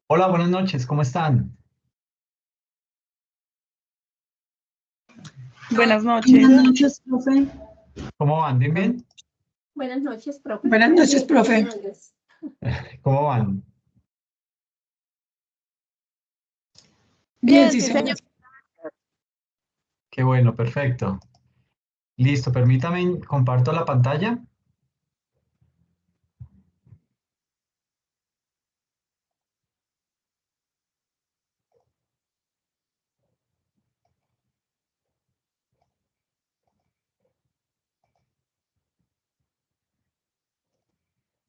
Hola, buenas noches, ¿cómo están? Buenas Buenas noches. noches, profe. ¿Cómo van? ¿Bien, bien? Buenas noches, profe. Buenas noches, Bien, profe. gracias. ¿Cómo van? Bien, Bien, sí, sí, señor. señor. Qué bueno, perfecto. Listo, permítame, comparto la pantalla.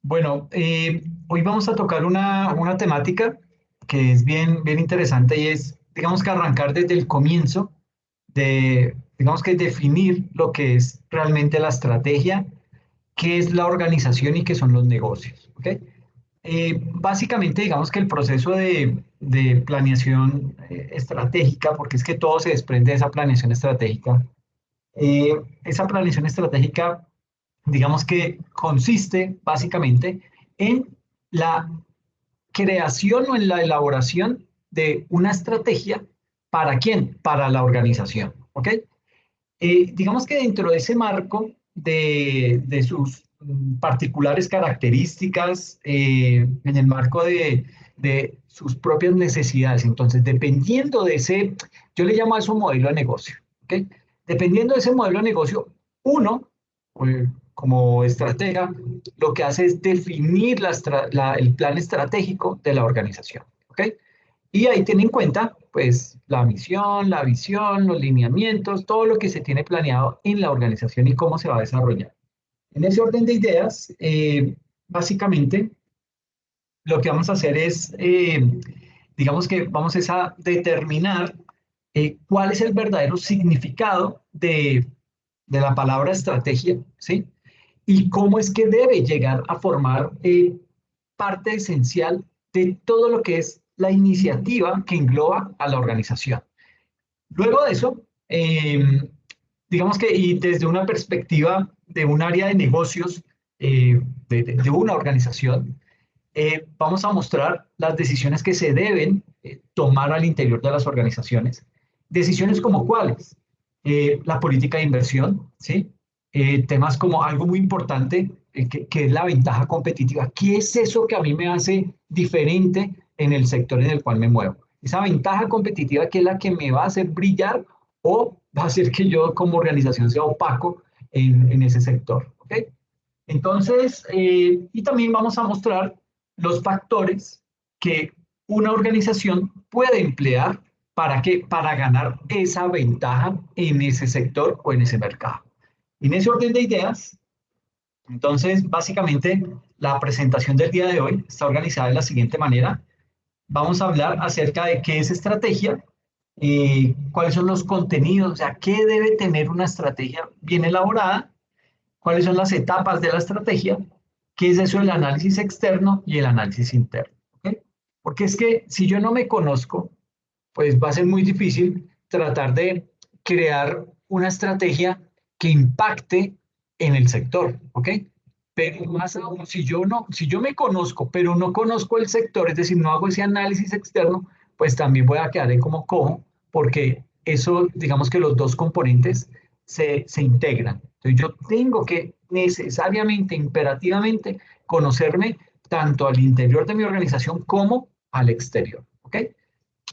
Bueno, hoy vamos a tocar una temática que es bien interesante y es, digamos que arrancar desde el comienzo digamos que definir lo que es realmente la estrategia, qué es la organización y qué son los negocios, ¿ok? Básicamente, digamos que el proceso de planeación estratégica, porque es que todo se desprende de esa planeación estratégica, esa planeación estratégica, digamos que consiste básicamente en la creación o en la elaboración de una estrategia. ¿Para quién? Para la organización, ¿ok? Digamos que dentro de ese marco de sus particulares características, en el marco de sus propias necesidades, entonces dependiendo de ese, yo le llamo a eso modelo de negocio, ¿ok? Dependiendo de ese modelo de negocio, uno, como estratega, lo que hace es definir el plan estratégico de la organización, ¿ok? Y ahí tiene en cuenta, pues, la misión, la visión, los lineamientos, todo lo que se tiene planeado en la organización y cómo se va a desarrollar. En ese orden de ideas, básicamente, lo que vamos a hacer es, digamos que vamos es a determinar cuál es el verdadero significado de la palabra estrategia, ¿sí? Y cómo es que debe llegar a formar parte esencial de todo lo que es la iniciativa que engloba a la organización. Luego de eso, digamos que y desde una perspectiva de un área de negocios de una organización, vamos a mostrar las decisiones que se deben tomar al interior de las organizaciones. Decisiones como cuáles, la política de inversión, ¿sí? Temas como algo muy importante, que es la ventaja competitiva. ¿Qué es eso que a mí me hace diferente en el sector en el cual me muevo? Esa ventaja competitiva que es la que me va a hacer brillar o va a hacer que yo como organización sea opaco en ese sector. ¿Ok? Entonces, y también vamos a mostrar los factores que una organización puede emplear para que para ganar esa ventaja en ese sector o en ese mercado. En ese orden de ideas, entonces, básicamente, la presentación del día de hoy está organizada de la siguiente manera. Vamos a hablar acerca de qué es estrategia, cuáles son los contenidos, o sea, qué debe tener una estrategia bien elaborada, cuáles son las etapas de la estrategia, qué es eso del análisis externo y el análisis interno. ¿Okay? Porque es que si yo no me conozco, pues va a ser muy difícil tratar de crear una estrategia que impacte en el sector, ¿ok? Pero más aún, si yo me conozco, pero no conozco el sector, es decir, no hago ese análisis externo, pues también voy a quedar en como cojo, porque eso, digamos que los dos componentes se integran. Entonces yo tengo que necesariamente, imperativamente, conocerme tanto al interior de mi organización como al exterior, ¿ok?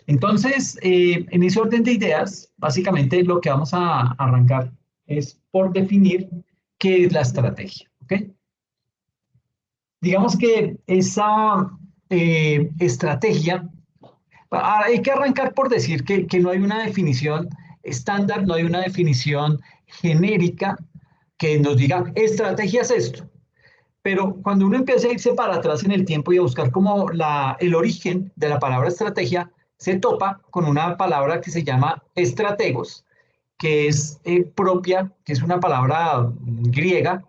Entonces, en ese orden de ideas, básicamente lo que vamos a arrancar es por definir qué es la estrategia. ¿Ok? Digamos que esa estrategia, hay que arrancar por decir que no hay una definición estándar, no hay una definición genérica que nos diga, estrategia es esto. Pero cuando uno empieza a irse para atrás en el tiempo y a buscar como el origen de la palabra estrategia, se topa con una palabra que se llama estrategos, que es propia, que es una palabra griega,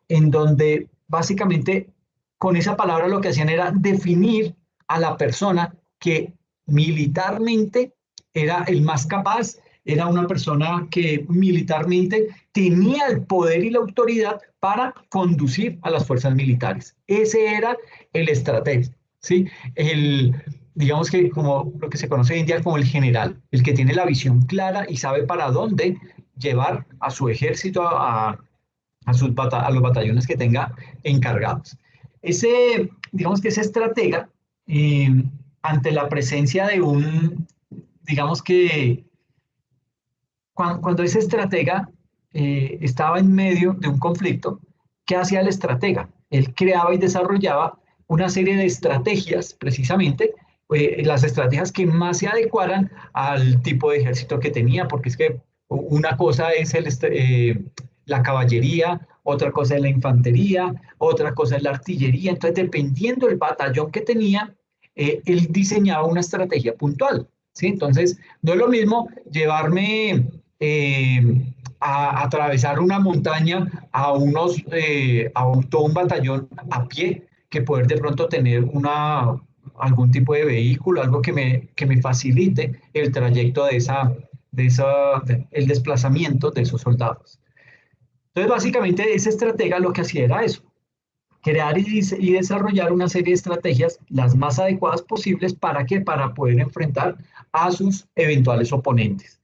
en donde básicamente con esa palabra lo que hacían era definir a la persona que militarmente era el más capaz, era una persona que militarmente tenía el poder y la autoridad para conducir a las fuerzas militares. Ese era el estratega, ¿sí? digamos que como lo que se conoce hoy en día como el general, el que tiene la visión clara y sabe para dónde llevar a su ejército, a los batallones que tenga encargados. Digamos que ese estratega, eh, ante la presencia de digamos que cuando ese estratega estaba en medio de un conflicto, ¿qué hacía el estratega? Él creaba y desarrollaba una serie de estrategias, precisamente, las estrategias que más se adecuaran al tipo de ejército que tenía, porque es que una cosa es la caballería, otra cosa es la infantería, otra cosa es la artillería. Entonces, dependiendo del batallón que tenía, él diseñaba una estrategia puntual. ¿Sí? Entonces, no es lo mismo llevarme a atravesar una montaña todo un batallón a pie que poder de pronto tener algún tipo de vehículo, algo que me facilite el trayecto el desplazamiento de esos soldados. Entonces, básicamente, ese estratega lo que hacía era eso, crear y desarrollar una serie de estrategias las más adecuadas posibles para que para poder enfrentar a sus eventuales oponentes.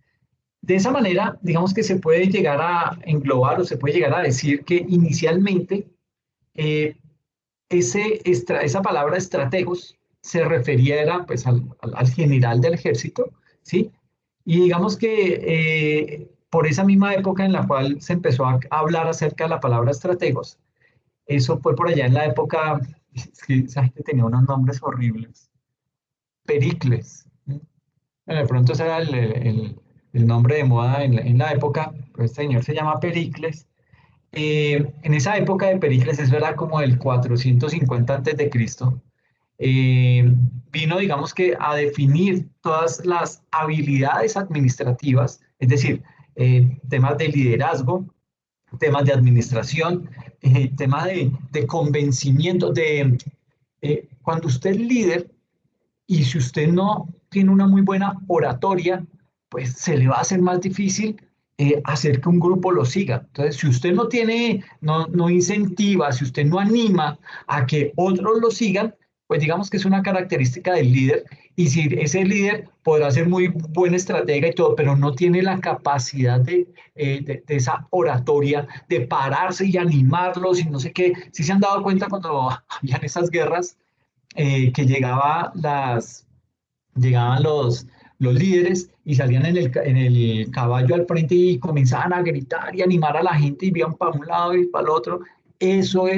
De esa manera, digamos que se puede llegar a englobar o se puede llegar a decir que inicialmente eh, esa palabra estrategos se refería era, pues, al general del ejército, ¿sí? Y digamos que por esa misma época en la cual se empezó a hablar acerca de la palabra estrategos, eso fue por allá en la época, es que esa gente tenía unos nombres horribles, Pericles. Bueno, de pronto ese era el nombre de moda en la época, pero este señor se llama Pericles. En esa época de Pericles, es verdad, como el 450 antes de Cristo, eh, vino, digamos que, a definir todas las habilidades administrativas, es decir, temas de liderazgo, temas de administración, temas de convencimiento, cuando usted es líder, y si usted no tiene una muy buena oratoria, pues se le va a hacer más difícil hacer que un grupo lo siga. Entonces, si usted no incentiva, si usted no anima a que otros lo sigan, pues digamos que es una característica del líder. Y si ese líder podrá ser muy buen estratega y todo, pero no tiene la capacidad de esa oratoria, de pararse y animarlos y no sé qué, si se han dado cuenta cuando habían esas guerras que llegaban los líderes y salían en el caballo al frente y comenzaban a gritar y animar a la gente y iban para un lado y para el otro. Eso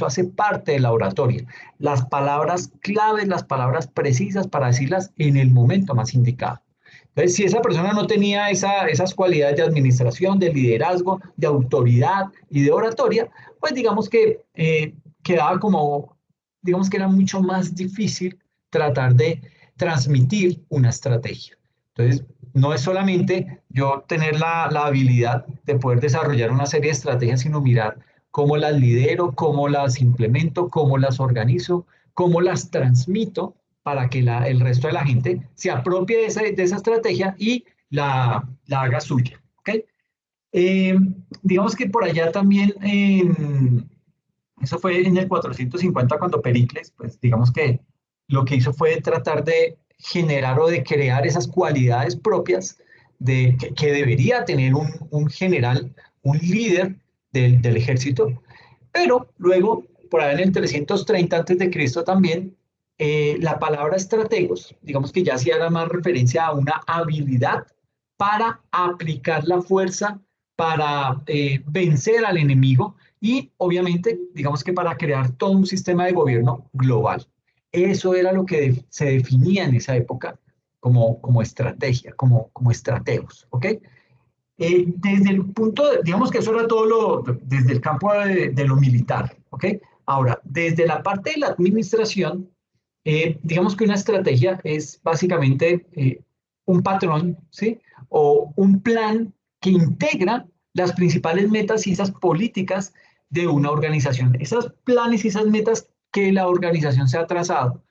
hace parte de la oratoria. Las palabras claves, las palabras precisas para decirlas en el momento más indicado. Entonces, si esa persona no tenía esas cualidades de administración, de liderazgo, de autoridad y de oratoria, pues digamos que quedaba como, digamos que era mucho más difícil tratar de transmitir una estrategia. Entonces, no es solamente yo tener la habilidad de poder desarrollar una serie de estrategias, sino mirar cómo las lidero, cómo las implemento, cómo las organizo, cómo las transmito para que el resto de la gente se apropie de esa estrategia y la haga suya. ¿Okay? Eh, digamos que por allá también, eso fue en el 450 cuando Pericles, pues digamos que lo que hizo fue tratar de generar o de crear esas cualidades propias que debería tener un general, un líder del ejército, pero luego, por ahí en el 330 antes de Cristo también, la palabra estrategos, digamos que ya hacía más referencia a una habilidad para aplicar la fuerza, para vencer al enemigo y obviamente, digamos que para crear todo un sistema de gobierno global. Eso era lo que se definía en esa época como estrategia, como estrategos, ¿ok? Desde el digamos que eso era desde el campo de lo militar, ¿ok? Ahora, desde la parte de la administración, digamos que una estrategia es básicamente un patrón, ¿sí? O un plan que integra las principales metas y esas políticas de una organización. Esos planes y esas metas que la organización se ha trazado.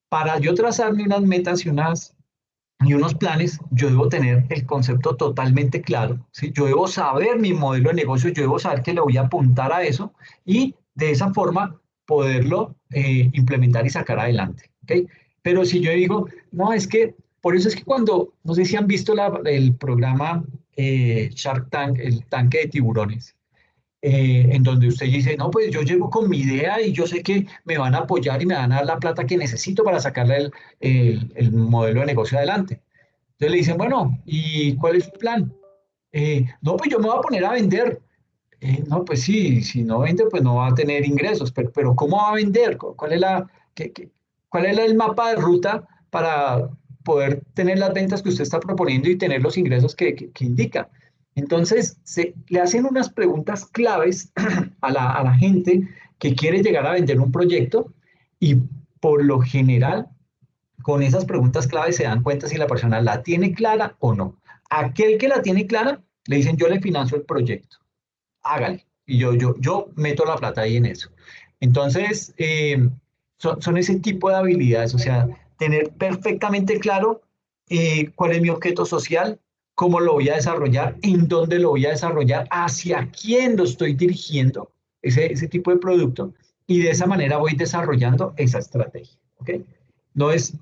Para yo trazarme unas metas y unos planes, yo debo tener el concepto totalmente claro, ¿sí? Yo debo saber mi modelo de negocio, yo debo saber que le voy a apuntar a eso y de esa forma poderlo implementar y sacar adelante. ¿Okay? Pero si yo digo, no, es que, por eso es que cuando, no sé si han visto el programa Shark Tank, el tanque de tiburones, en donde usted dice, no, pues yo llego con mi idea y yo sé que me van a apoyar y me van a dar la plata que necesito para sacarle el modelo de negocio adelante. Entonces le dicen, bueno, ¿y cuál es su plan? No, pues yo me voy a poner a vender. No, pues sí, si no vende, pues no va a tener ingresos, pero ¿cómo va a vender? ¿Cuál es cuál es el mapa de ruta para poder tener las ventas que usted está proponiendo y tener los ingresos que indica? Entonces, le hacen unas preguntas claves a la gente que quiere llegar a vender un proyecto y por lo general, con esas preguntas claves se dan cuenta si la persona la tiene clara o no. Aquel que la tiene clara, le dicen, yo le financio el proyecto, hágale. Y yo meto la plata ahí en eso. Entonces, son ese tipo de habilidades, o sea, tener perfectamente claro cuál es mi objeto social, cómo lo voy a desarrollar, en dónde lo voy a desarrollar, hacia quién lo estoy dirigiendo, ese tipo de producto, y de esa manera voy desarrollando esa estrategia. ¿Ok? No es,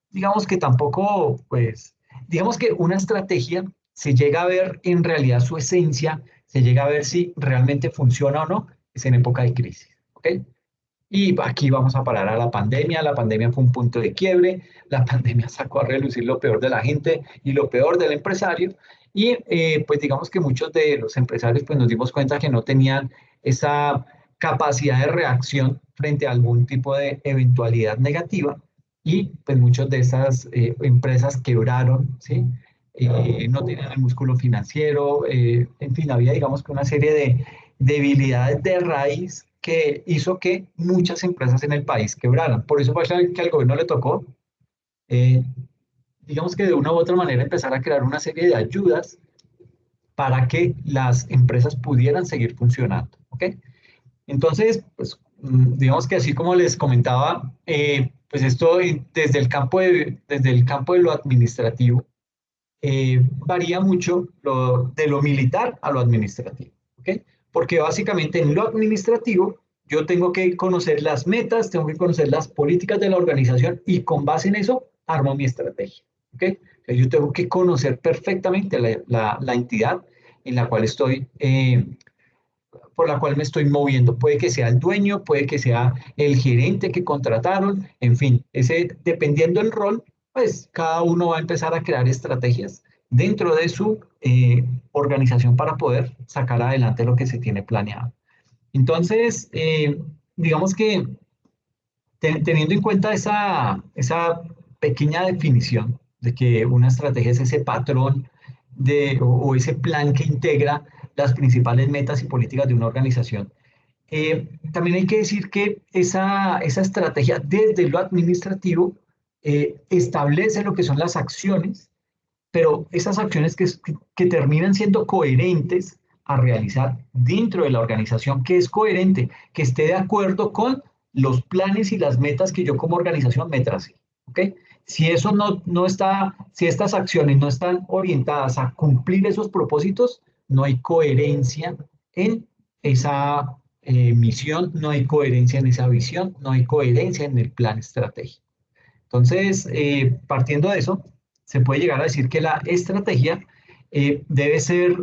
digamos que tampoco, pues, digamos que una estrategia se llega a ver en realidad su esencia, se llega a ver si realmente funciona o no, es en época de crisis, ¿ok? Y aquí vamos a parar a la pandemia fue un punto de quiebre, la pandemia sacó a relucir lo peor de la gente y lo peor del empresario, y pues digamos que muchos de los empresarios pues nos dimos cuenta que no tenían esa capacidad de reacción frente a algún tipo de eventualidad negativa, y pues muchas de esas empresas quebraron, ¿sí? No tenían el músculo financiero, en fin, había digamos que una serie de debilidades de raíz que hizo que muchas empresas en el país quebraran. Por eso fue que al gobierno le tocó, eh, digamos que de una u otra manera, empezar a crear una serie de ayudas para que las empresas pudieran seguir funcionando. ¿Ok? Entonces, pues, digamos que así como les comentaba, pues esto desde desde el campo de lo administrativo, varía mucho de lo militar a lo administrativo, ¿ok? Porque básicamente en lo administrativo yo tengo que conocer las metas, tengo que conocer las políticas de la organización y con base en eso armo mi estrategia, ¿ok? Entonces yo tengo que conocer perfectamente la entidad en la cual estoy, por la cual me estoy moviendo. Puede que sea el dueño, puede que sea el gerente que contrataron, en fin, dependiendo del rol, pues cada uno va a empezar a crear estrategias dentro de su organización para poder sacar adelante lo que se tiene planeado. Entonces, digamos que teniendo en cuenta esa pequeña definición de que una estrategia es ese patrón o ese plan que integra las principales metas y políticas de una organización, también hay que decir que esa estrategia desde lo administrativo establece lo que son las acciones, pero esas acciones que terminan siendo coherentes a realizar dentro de la organización, que es coherente, que esté de acuerdo con los planes y las metas que yo como organización me tracé. ¿Ok? Si eso no está, si estas acciones no están orientadas a cumplir esos propósitos, no hay coherencia en esa misión, no hay coherencia en esa visión, no hay coherencia en el plan estratégico. Entonces, partiendo de eso, se puede llegar a decir que la estrategia debe ser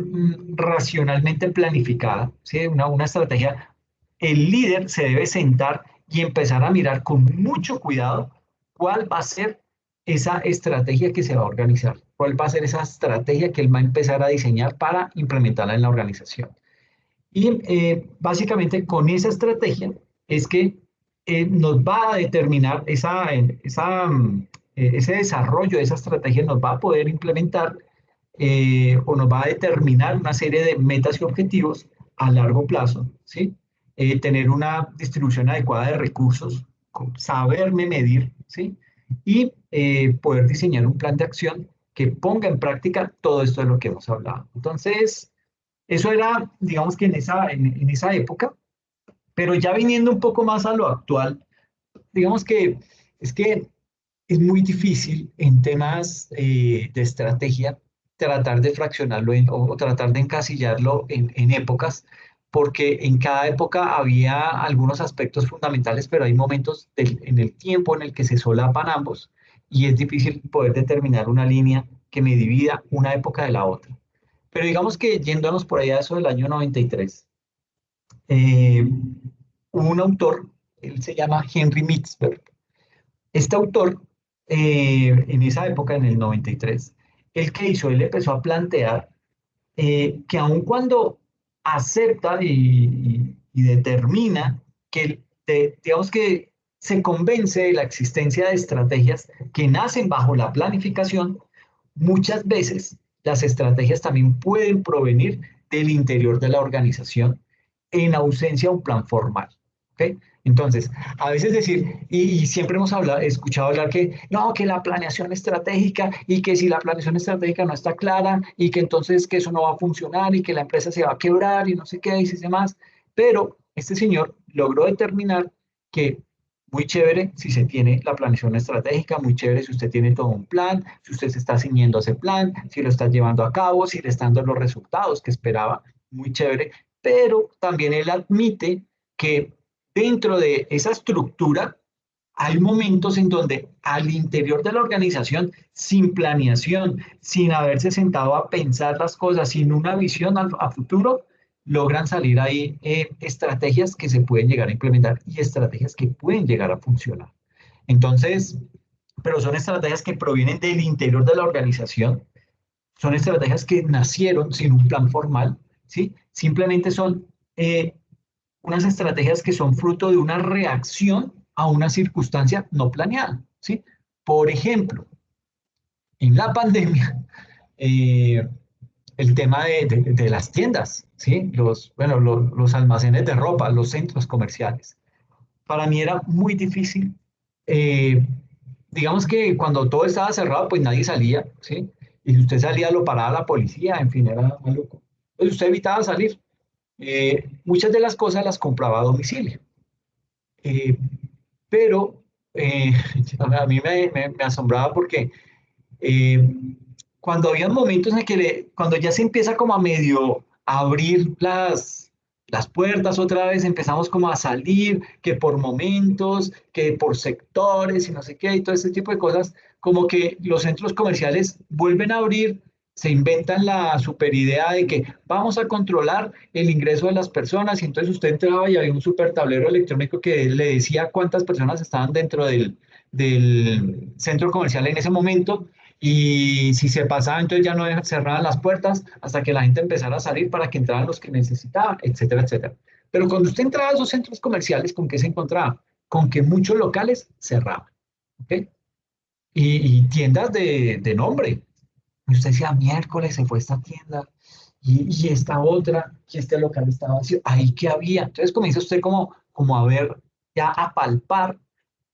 racionalmente planificada, ¿sí? Una estrategia, el líder se debe sentar y empezar a mirar con mucho cuidado cuál va a ser esa estrategia que se va a organizar, cuál va a ser esa estrategia que él va a empezar a diseñar para implementarla en la organización. Y básicamente con esa estrategia es que nos va a determinar ese desarrollo de esa estrategia, nos va a poder implementar o nos va a determinar una serie de metas y objetivos a largo plazo, ¿sí? Tener una distribución adecuada de recursos, saberme medir, ¿sí? Y poder diseñar un plan de acción que ponga en práctica todo esto de lo que hemos hablado. Entonces, eso era, digamos que en esa época, pero ya viniendo un poco más a lo actual, digamos que es muy difícil en temas de estrategia tratar de fraccionarlo o tratar de encasillarlo en épocas, porque en cada época había algunos aspectos fundamentales, pero hay momentos en el tiempo en el que se solapan ambos y es difícil poder determinar una línea que me divida una época de la otra. Pero digamos que yéndonos por allá, eso del año 93, eh, un autor, él se llama Henry Mitzberg. Este autor, en esa época, en el 93, ¿él qué hizo? Él empezó a plantear que aun cuando acepta y determina que, digamos que se convence de la existencia de estrategias que nacen bajo la planificación, muchas veces las estrategias también pueden provenir del interior de la organización en ausencia de un plan formal. ¿Okay? Entonces, a veces decir, y siempre hemos hablado, escuchado hablar que no, que la planeación estratégica y que si la planeación estratégica no está clara y que entonces que eso no va a funcionar y que la empresa se va a quebrar y no sé qué y si demás. Pero este señor logró determinar que muy chévere si se tiene la planeación estratégica, muy chévere si usted tiene todo un plan, si usted se está ciñendo a ese plan, si lo está llevando a cabo, si le están dando los resultados que esperaba, muy chévere. Pero también él admite que dentro de esa estructura hay momentos en donde al interior de la organización, sin planeación, sin haberse sentado a pensar las cosas, sin una visión a futuro, logran salir ahí estrategias que se pueden llegar a implementar y estrategias que pueden llegar a funcionar. Entonces, pero son estrategias que provienen del interior de la organización, son estrategias que nacieron sin un plan formal, ¿sí? Simplemente son unas estrategias que son fruto de una reacción a una circunstancia no planeada, ¿sí? Por ejemplo, en la pandemia, eh, el tema de las tiendas, ¿sí? Bueno, los almacenes de ropa, los centros comerciales. Para mí era muy difícil. eh, digamos que cuando todo estaba cerrado, pues nadie salía, ¿sí? Y si usted salía, lo paraba la policía, en fin, era maluco. Entonces usted evitaba salir. Muchas de las cosas las compraba a domicilio. Eh, pero eh, a mí me asombraba porque eh, cuando había momentos en que cuando ya se empieza como a medio abrir las puertas otra vez, empezamos como a salir, que por momentos, que por sectores y no sé qué, y todo ese tipo de cosas, como que los centros comerciales vuelven a abrir, se inventan la super idea de que vamos a controlar el ingreso de las personas, y entonces usted entraba y había un super tablero electrónico que le decía cuántas personas estaban dentro del centro comercial en ese momento, y si se pasaba, entonces ya no cerraban las puertas hasta que la gente empezara a salir para que entraran los que necesitaban, etcétera, etcétera. Pero cuando usted entraba a esos centros comerciales, ¿con qué se encontraba? Con que muchos locales cerraban, ¿ok? Y tiendas de nombre. Y usted decía, miércoles se fue esta tienda y esta otra, y este local estaba vacío. Ahí que había. Entonces comienza usted como a ver, ya a palpar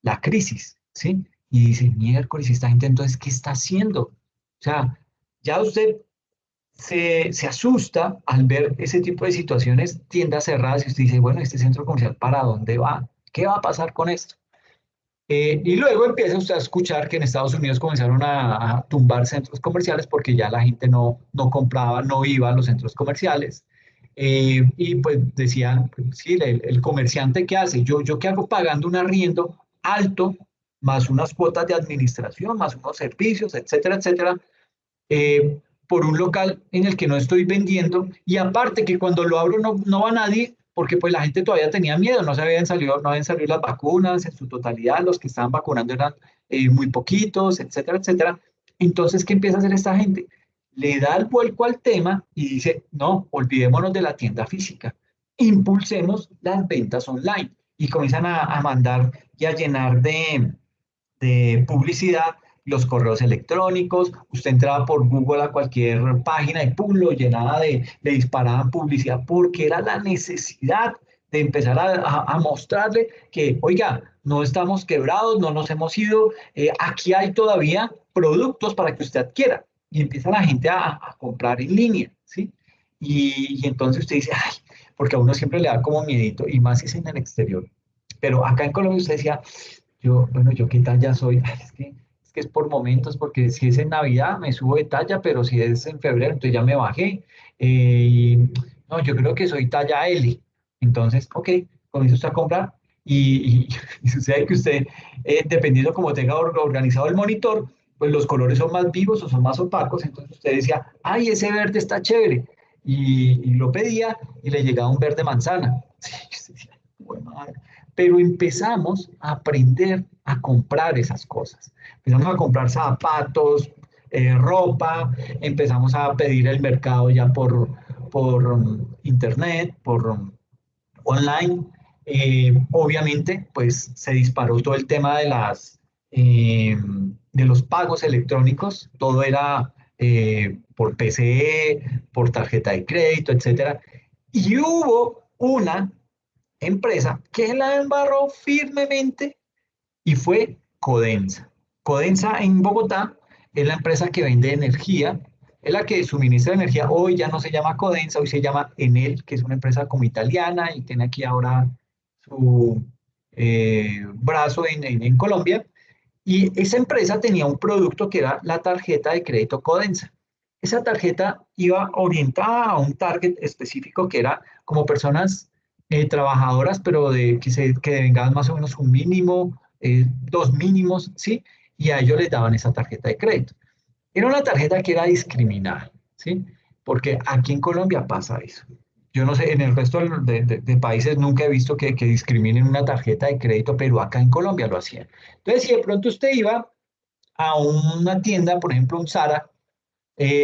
la crisis, ¿sí? Y dice, miércoles, ¿y esta gente entonces qué está haciendo? O sea, ya usted se asusta al ver ese tipo de situaciones, tiendas cerradas, y usted dice, bueno, este centro comercial, ¿para dónde va? ¿Qué va a pasar con esto? Y luego empieza usted a escuchar que en Estados Unidos comenzaron a tumbar centros comerciales porque ya la gente no compraba, no iba a los centros comerciales. Y pues decían, pues, sí, el comerciante qué hace, yo qué hago pagando un arriendo alto, más unas cuotas de administración, más unos servicios, etcétera, etcétera, por un local en el que no estoy vendiendo y aparte que cuando lo abro no va nadie porque pues la gente todavía tenía miedo, no habían salido las vacunas en su totalidad, los que estaban vacunando eran muy poquitos, etcétera, etcétera. Entonces, ¿qué empieza a hacer esta gente? Le da el vuelco al tema y dice, no, olvidémonos de la tienda física, impulsemos las ventas online y comienzan a mandar y a llenar de publicidad los correos electrónicos, usted entraba por Google a cualquier página y pum, lo llenaba le disparaban publicidad porque era la necesidad de empezar a mostrarle que, oiga, no estamos quebrados, no nos hemos ido, aquí hay todavía productos para que usted adquiera. Y empieza la gente a comprar en línea, ¿sí? Y entonces usted dice, ay, porque a uno siempre le da como miedito, y más si es en el exterior. Pero acá en Colombia usted decía, bueno, yo qué talla soy. Ay, es que es por momentos, porque si es en Navidad me subo de talla, pero si es en febrero, entonces ya me bajé. Y No, yo creo que soy talla L. Entonces, ok, comienza usted a comprar y sucede que usted, dependiendo cómo tenga organizado el monitor, pues los colores son más vivos o son más opacos. Entonces usted decía, ay, ese verde está chévere. Y lo pedía y le llegaba un verde manzana. Sí, usted decía, "Jue madre". Pero empezamos a aprender a comprar esas cosas. Empezamos a comprar zapatos, ropa, empezamos a pedir el mercado ya por internet, por online. Obviamente, pues se disparó todo el tema de los pagos electrónicos, todo era por PCE, por tarjeta de crédito, etcétera. Y hubo una empresa que la embarró firmemente y fue Codensa. Codensa en Bogotá es la empresa que vende energía, es la que suministra energía. Hoy ya no se llama Codensa, hoy se llama Enel, que es una empresa como italiana y tiene aquí ahora su brazo en Colombia. Y esa empresa tenía un producto que era la tarjeta de crédito Codensa. Esa tarjeta iba orientada a un target específico que era como personas trabajadoras, pero que devengaban más o menos un mínimo, dos mínimos, ¿sí? Y a ellos les daban esa tarjeta de crédito. Era una tarjeta que era discriminada, ¿sí? Porque aquí en Colombia pasa eso. Yo no sé, en el resto de países nunca he visto que discriminen una tarjeta de crédito, pero acá en Colombia lo hacían. Entonces, si de pronto usted iba a una tienda, por ejemplo, un Zara,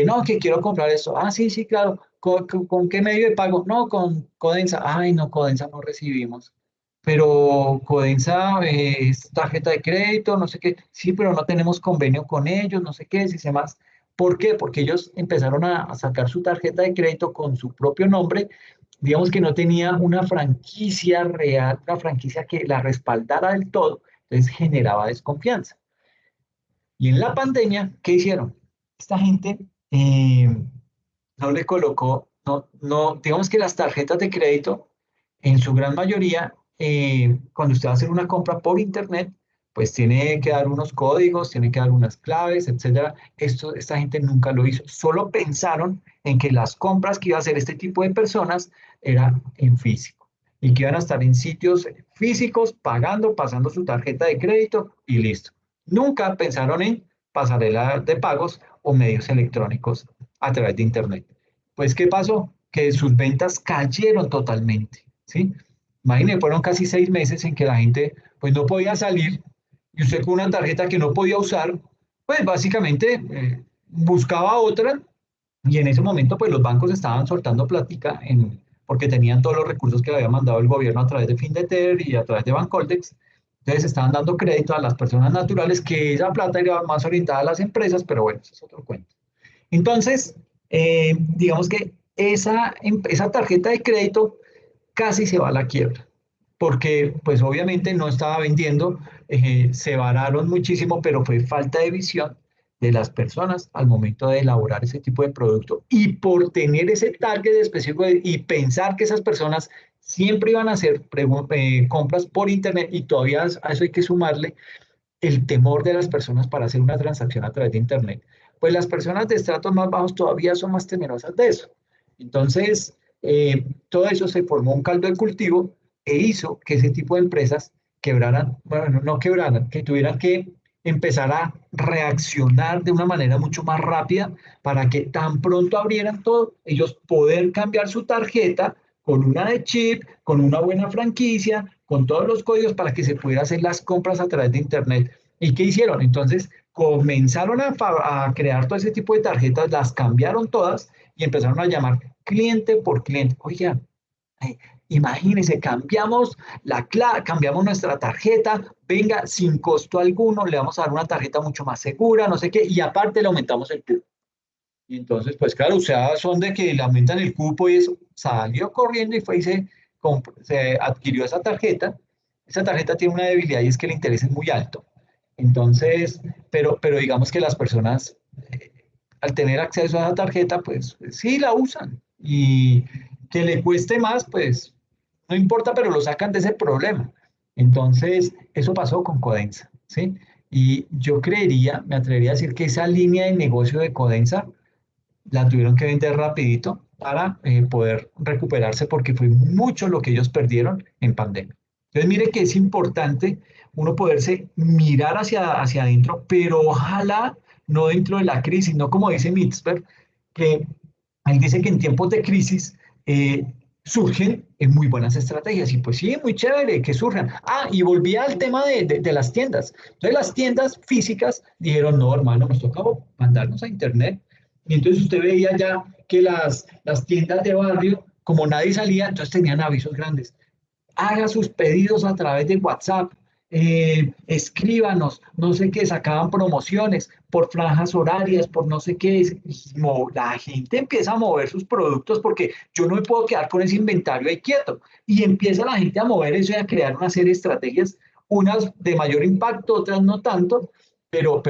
no, que quiero comprar esto. Ah, sí, sí, claro. ¿Con qué medio de pago? No, con Codensa. Ay, no, Codensa no recibimos. Pero Codensa es tarjeta de crédito, no sé qué. Sí, pero no tenemos convenio con ellos, no sé qué, si sé más. ¿Por qué? Porque ellos empezaron a sacar su tarjeta de crédito con su propio nombre. Digamos que no tenía una franquicia real, una franquicia que la respaldara del todo. Entonces generaba desconfianza. Y en la pandemia, ¿qué hicieron? Esta gente eh, no le colocó, digamos que las tarjetas de crédito, en su gran mayoría, cuando usted va a hacer una compra por internet, pues tiene que dar unos códigos, tiene que dar unas claves, etcétera. Esta gente nunca lo hizo. Solo pensaron en que las compras que iba a hacer este tipo de personas eran en físico y que iban a estar en sitios físicos pagando, pasando su tarjeta de crédito y listo. Nunca pensaron en pasarela de pagos o medios electrónicos a través de internet. Pues, ¿qué pasó? Que sus ventas cayeron totalmente, ¿sí? Imagínense, fueron casi 6 meses en que la gente pues no podía salir y usted con una tarjeta que no podía usar, pues básicamente buscaba otra y en ese momento pues los bancos estaban soltando plática porque tenían todos los recursos que le había mandado el gobierno a través de Findeter y a través de Bancoldex. Entonces estaban dando crédito a las personas naturales, que esa plata iba más orientada a las empresas, pero bueno, eso es otro cuento. Entonces, digamos que esa tarjeta de crédito casi se va a la quiebra, porque pues obviamente no estaba vendiendo, se vararon muchísimo, pero fue falta de visión de las personas al momento de elaborar ese tipo de producto y por tener ese target específico y pensar que esas personas siempre iban a hacer compras por internet y todavía a eso hay que sumarle el temor de las personas para hacer una transacción a través de Internet, pues las personas de estratos más bajos todavía son más temerosas de eso. Entonces, todo eso se formó un caldo de cultivo e hizo que ese tipo de empresas quebraran, bueno, no quebraran, que tuvieran que empezar a reaccionar de una manera mucho más rápida para que tan pronto abrieran todo, ellos poder cambiar su tarjeta con una de chip, con una buena franquicia, con todos los códigos para que se pudiera hacer las compras a través de Internet. ¿Y qué hicieron? Entonces comenzaron a crear todo ese tipo de tarjetas, las cambiaron todas y empezaron a llamar cliente por cliente. Oigan, eh, imagínense, cambiamos nuestra tarjeta, venga, sin costo alguno, le vamos a dar una tarjeta mucho más segura, no sé qué, y aparte le aumentamos el cupo. Y entonces, pues claro, o sea, son de que le aumentan el cupo y eso, salió corriendo y fue y se adquirió esa tarjeta. Esa tarjeta tiene una debilidad y es que el interés es muy alto. Entonces, pero digamos que las personas, eh, al tener acceso a esa tarjeta, pues sí la usan. Y que le cueste más, pues no importa, pero lo sacan de ese problema. Entonces, eso pasó con Codensa, ¿sí? Y yo me atrevería a decir que esa línea de negocio de Codensa la tuvieron que vender rapidito para poder recuperarse porque fue mucho lo que ellos perdieron en pandemia. Entonces, mire que es importante uno poderse mirar hacia adentro, pero ojalá no dentro de la crisis, no como dice Mitzberg, que él dice que en tiempos de crisis surgen muy buenas estrategias. Y pues sí, muy chévere que surjan. Ah, y volvía al tema de las tiendas. Entonces las tiendas físicas dijeron, no, hermano, nos toca mandarnos a internet. Y entonces usted veía ya que las tiendas de barrio, como nadie salía, entonces tenían avisos grandes. Haga sus pedidos a través de WhatsApp, escríbanos, no sé qué, sacaban promociones por franjas horarias, por no sé qué. La gente empieza a mover sus productos porque yo no me puedo quedar con ese inventario ahí quieto. Y empieza la gente a mover eso y a crear una serie de estrategias, unas de mayor impacto, otras no tanto, pero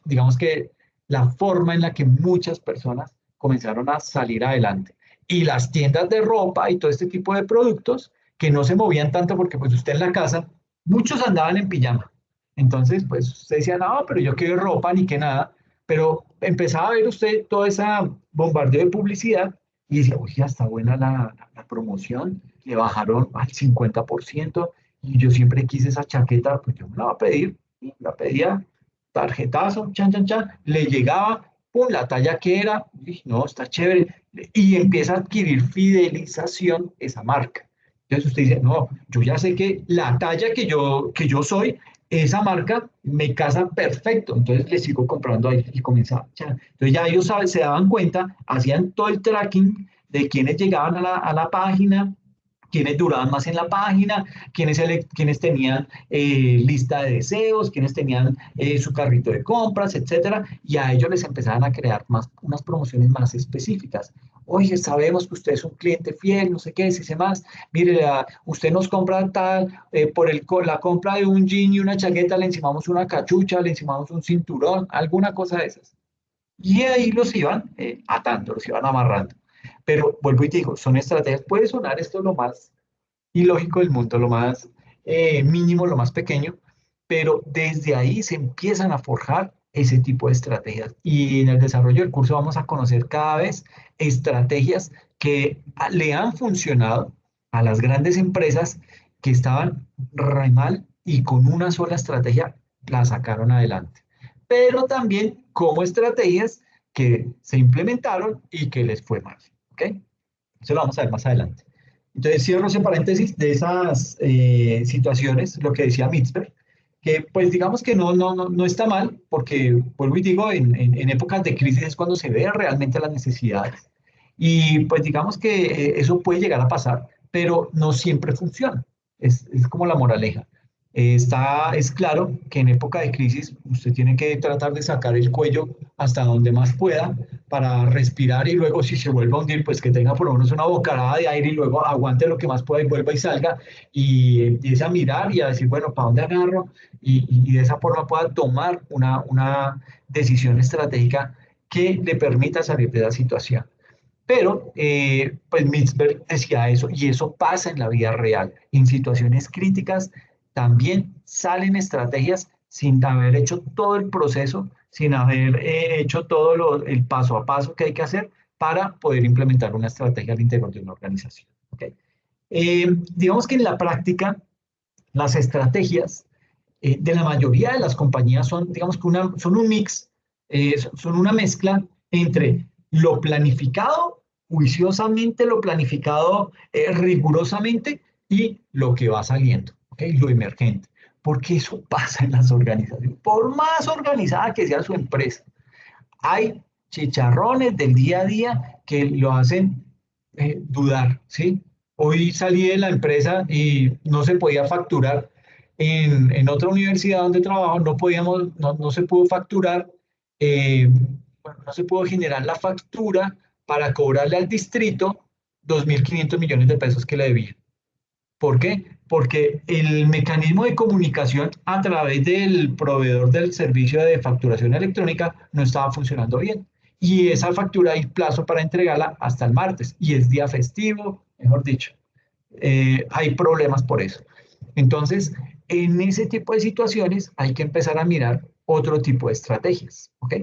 digamos que la forma en la que muchas personas comenzaron a salir adelante. Y las tiendas de ropa y todo este tipo de productos que no se movían tanto porque pues usted en la casa, muchos andaban en pijama. Entonces, pues usted decía, no, pero yo quiero ropa ni que nada, pero empezaba a ver usted todo ese bombardeo de publicidad y decía, oye, está buena la promoción, le bajaron al 50% y yo siempre quise esa chaqueta, pues yo me la voy a pedir, y la pedía, tarjetazo, chan, chan, chan, le llegaba, pum, la talla que era, y no, está chévere, y empieza a adquirir fidelización esa marca. Entonces usted dice, no, yo ya sé que la talla que yo soy, esa marca me casa perfecto, entonces le sigo comprando ahí y comienza. Entonces ya ellos se daban cuenta, hacían todo el tracking de quienes llegaban a la página, quienes duraban más en la página, quienes tenían lista de deseos, quienes tenían su carrito de compras, etcétera, y a ellos les empezaban a crear unas promociones más específicas. Oye, sabemos que usted es un cliente fiel, no sé qué, dice más, mire, usted nos compra tal, la compra de un jean y una chaqueta, le encimamos una cachucha, le encimamos un cinturón, alguna cosa de esas. Y ahí los iban atando, los iban amarrando. Pero vuelvo y digo, son estrategias, puede sonar esto lo más ilógico del mundo, lo más mínimo, lo más pequeño, pero desde ahí se empiezan a forjar ese tipo de estrategias. Y en el desarrollo del curso vamos a conocer cada vez estrategias que le han funcionado a las grandes empresas que estaban re mal y con una sola estrategia la sacaron adelante. Pero también como estrategias que se implementaron y que les fue mal. ¿Ok? Eso lo vamos a ver más adelante. Entonces, cierro ese paréntesis de esas situaciones, lo que decía Mitzberg, que pues digamos que no está mal, porque vuelvo y digo, en épocas de crisis es cuando se ve realmente las necesidades. Y pues digamos que eso puede llegar a pasar, pero no siempre funciona. Es como la moraleja. Es claro que en época de crisis usted tiene que tratar de sacar el cuello hasta donde más pueda para respirar y luego si se vuelve a hundir, pues que tenga por lo menos una bocanada de aire y luego aguante lo que más pueda y vuelva y salga y empiece a mirar y a decir, bueno, ¿para dónde agarro? Y de esa forma pueda tomar una decisión estratégica que le permita salir de la situación. Pero, pues Mitzberg decía eso, y eso pasa en la vida real. En situaciones críticas también salen estrategias sin haber hecho todo el proceso, sin haber hecho todo el paso a paso que hay que hacer para poder implementar una estrategia al interior de una organización. ¿Okay? Digamos que en la práctica, las estrategias de la mayoría de las compañías son, digamos que son un mix, son una mezcla entre lo planificado, juiciosamente, lo planificado rigurosamente y lo que va saliendo, ¿okay? Lo emergente. Porque eso pasa en las organizaciones. Por más organizada que sea su empresa, hay chicharrones del día a día que lo hacen dudar, ¿sí? Hoy salí de la empresa y no se podía facturar. En otra universidad donde trabajo no se pudo facturar, bueno, no se pudo generar la factura para cobrarle al distrito 2.500 millones de pesos que le debía. ¿Por qué? Porque el mecanismo de comunicación a través del proveedor del servicio de facturación electrónica no estaba funcionando bien. Y esa factura hay plazo para entregarla hasta el martes y es día festivo, mejor dicho. Hay problemas por eso. Entonces, en ese tipo de situaciones hay que empezar a mirar otro tipo de estrategias. ¿Ok?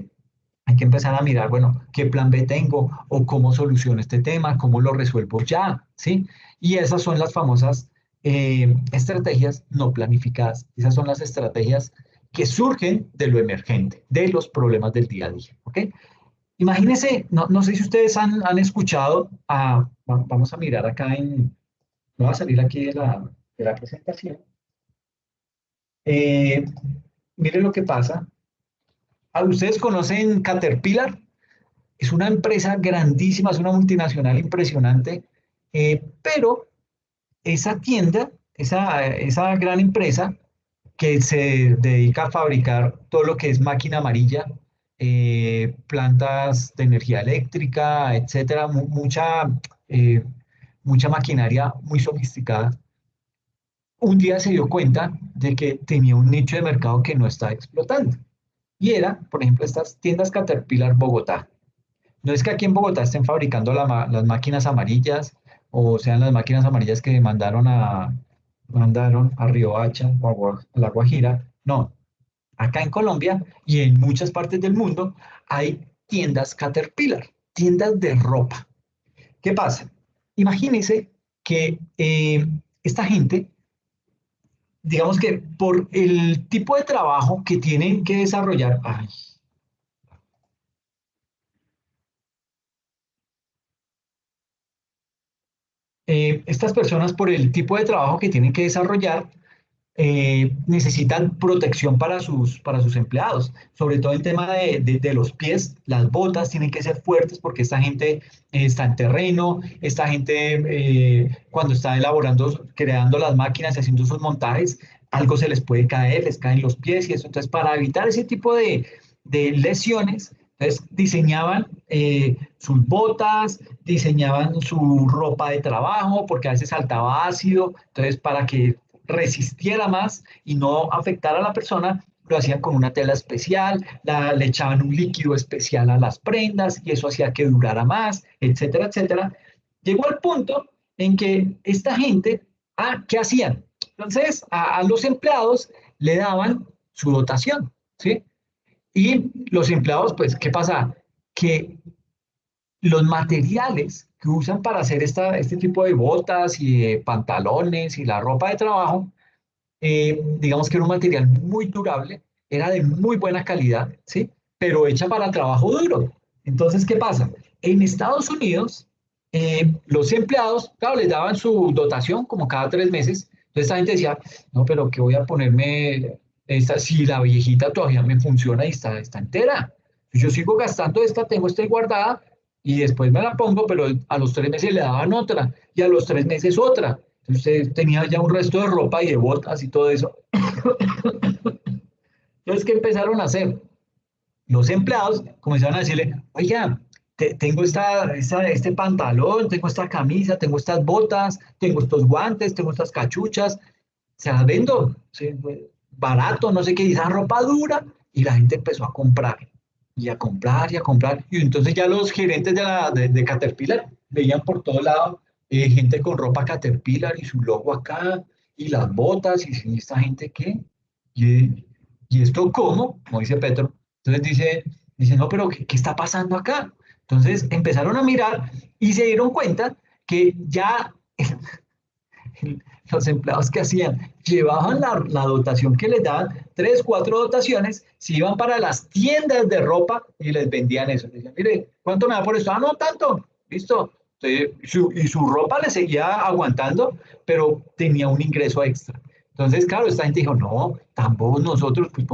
Hay que empezar a mirar, bueno, qué plan B tengo o cómo soluciono este tema, cómo lo resuelvo ya, ¿sí? Y esas son las famosas estrategias no planificadas. Esas son las estrategias que surgen de lo emergente, de los problemas del día a día, ¿ok? Imagínense, no sé si ustedes han escuchado, vamos a mirar acá voy a salir aquí de la presentación. Eh, Miren lo que pasa. ¿Ustedes conocen Caterpillar? Es una empresa grandísima, es una multinacional impresionante, pero esa tienda, esa gran empresa que se dedica a fabricar todo lo que es máquina amarilla, plantas de energía eléctrica, etcétera, eh, mucha maquinaria muy sofisticada, un día se dio cuenta de que tenía un nicho de mercado que no estaba explotando. Y era, por ejemplo, estas tiendas Caterpillar Bogotá. No es que aquí en Bogotá estén fabricando las máquinas amarillas o sean las máquinas amarillas que mandaron a Riohacha o a La Guajira. No, acá en Colombia y en muchas partes del mundo hay tiendas Caterpillar, tiendas de ropa. ¿Qué pasa? Imagínense que esta gente, digamos que por el tipo de trabajo que tienen que desarrollar, estas personas por el tipo de trabajo que tienen que desarrollar, necesitan protección para sus empleados, sobre todo en tema de los pies, las botas tienen que ser fuertes porque esta gente está en terreno, esta gente cuando está elaborando, creando las máquinas, haciendo sus montajes, algo se les puede caer, les caen los pies y eso. Entonces, para evitar ese tipo de lesiones, entonces diseñaban sus botas, diseñaban su ropa de trabajo, porque a veces saltaba ácido, entonces para que resistiera más y no afectara a la persona, lo hacían con una tela especial, le echaban un líquido especial a las prendas y eso hacía que durara más, etcétera, etcétera. Llegó al punto en que esta gente, ¿qué hacían? Entonces, a los empleados le daban su dotación, ¿sí? Y los empleados, pues, ¿qué pasa? Que los materiales que usan para hacer este tipo de botas y de pantalones y la ropa de trabajo, digamos que era un material muy durable, era de muy buena calidad, ¿sí? Pero hecha para trabajo duro. Entonces, ¿qué pasa? En Estados Unidos, los empleados, claro, les daban su dotación como cada 3 meses. Entonces, esta gente decía, no, pero ¿qué voy a ponerme esta si la viejita todavía me funciona y está entera? Yo sigo gastando esta, tengo esta guardada y después me la pongo, pero a los 3 meses le daban otra y a los 3 meses otra. Entonces tenía ya un resto de ropa y de botas y todo eso. Entonces, ¿qué empezaron a hacer? Los empleados comenzaron a decirle, oiga, tengo este pantalón, tengo esta camisa, tengo estas botas, tengo estos guantes, tengo estas cachuchas, se las vendo, sí, barato, no sé qué, y esa ropa dura, y la gente empezó a comprar, y a comprar, y a comprar, y entonces ya los gerentes de Caterpillar veían por todo lado gente con ropa Caterpillar y su logo acá, y las botas, y esta gente qué, y esto cómo, como dice Petro, entonces dice, no, pero ¿qué está pasando acá? Entonces empezaron a mirar y se dieron cuenta que ya los empleados que hacían, llevaban la dotación que les daban, 3, 4 dotaciones, se iban para las tiendas de ropa y les vendían eso. Les decían, mire, ¿cuánto me da por esto? No tanto, listo. Y su ropa le seguía aguantando, pero tenía un ingreso extra. Entonces, claro, esta gente dijo, no, tampoco nosotros, pues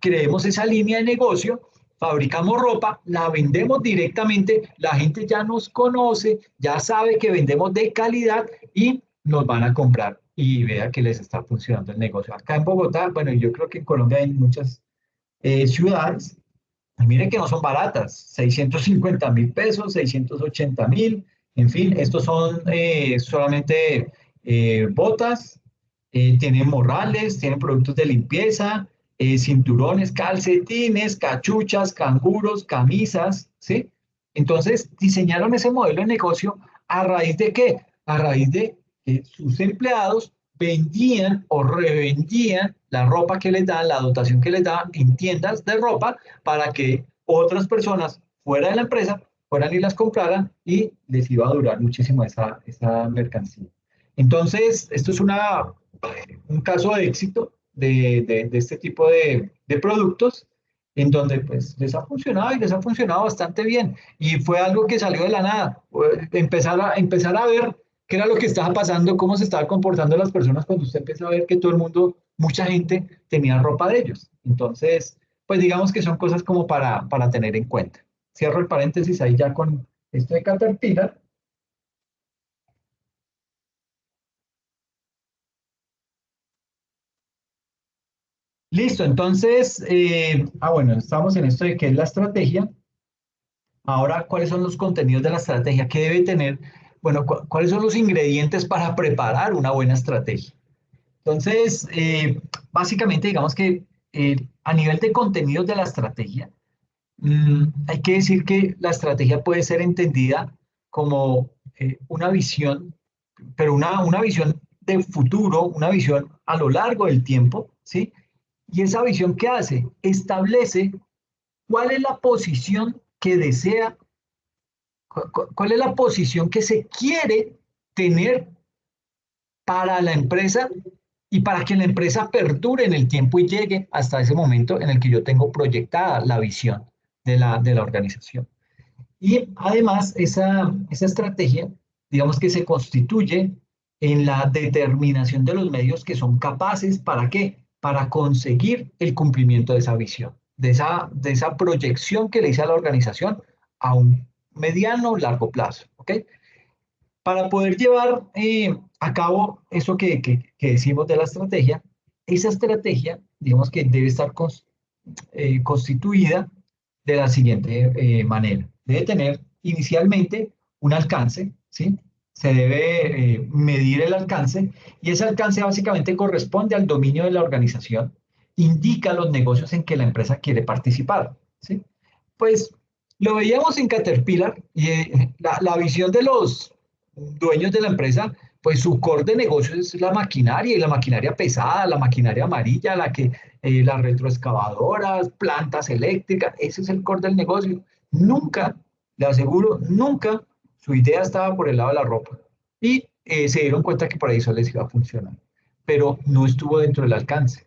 creemos esa línea de negocio, fabricamos ropa, la vendemos directamente, la gente ya nos conoce, ya sabe que vendemos de calidad y nos van a comprar y vea que les está funcionando el negocio. Acá en Bogotá, bueno, yo creo que en Colombia hay muchas ciudades, y miren que no son baratas, 650.000 pesos, 680.000, en fin, estos son solamente botas, tienen morrales, tienen productos de limpieza, cinturones, calcetines, cachuchas, canguros, camisas, ¿sí? Entonces diseñaron ese modelo de negocio a raíz de qué? A raíz de que sus empleados vendían o revendían la ropa que les daban, la dotación que les daban en tiendas de ropa para que otras personas fuera de la empresa fueran y las compraran y les iba a durar muchísimo esa mercancía. Entonces, esto es un caso de éxito de este tipo de productos en donde pues les ha funcionado y les ha funcionado bastante bien. Y fue algo que salió de la nada. Empezar a ver qué era lo que estaba pasando, cómo se estaban comportando las personas cuando usted empieza a ver que todo el mundo, mucha gente tenía ropa de ellos. Entonces, pues digamos que son cosas como para tener en cuenta. Cierro el paréntesis ahí ya con esto de Caterpillar. Listo, entonces, bueno, estamos en esto de qué es la estrategia. Ahora, ¿cuáles son los contenidos de la estrategia? ¿Qué debe tener? Bueno, ¿cuáles son los ingredientes para preparar una buena estrategia? Entonces, básicamente, digamos que a nivel de contenidos de la estrategia, hay que decir que la estrategia puede ser entendida como una visión, pero una visión de futuro, una visión a lo largo del tiempo, ¿sí? Y esa visión, ¿qué hace? Establece cuál es la posición que desea, cuál es la posición que se quiere tener para la empresa y para que la empresa perdure en el tiempo y llegue hasta ese momento en el que yo tengo proyectada la visión de la organización. Y además, esa estrategia, digamos que se constituye en la determinación de los medios que son capaces, ¿para qué? Para conseguir el cumplimiento de esa visión, de esa proyección que le hice a la organización a un mediano o largo plazo, ¿ok? Para poder llevar a cabo eso que decimos de la estrategia, esa estrategia, digamos que debe estar constituida de la siguiente manera. Debe tener inicialmente un alcance, ¿sí? Se debe medir el alcance y ese alcance básicamente corresponde al dominio de la organización, indica los negocios en que la empresa quiere participar, ¿sí? Pues lo veíamos en Caterpillar y la visión de los dueños de la empresa, pues su core de negocio es la maquinaria y la maquinaria pesada, la maquinaria amarilla, las retroexcavadoras, plantas eléctricas, ese es el core del negocio. Nunca, le aseguro, nunca su idea estaba por el lado de la ropa. Y se dieron cuenta que por ahí eso les iba a funcionar. Pero no estuvo dentro del alcance.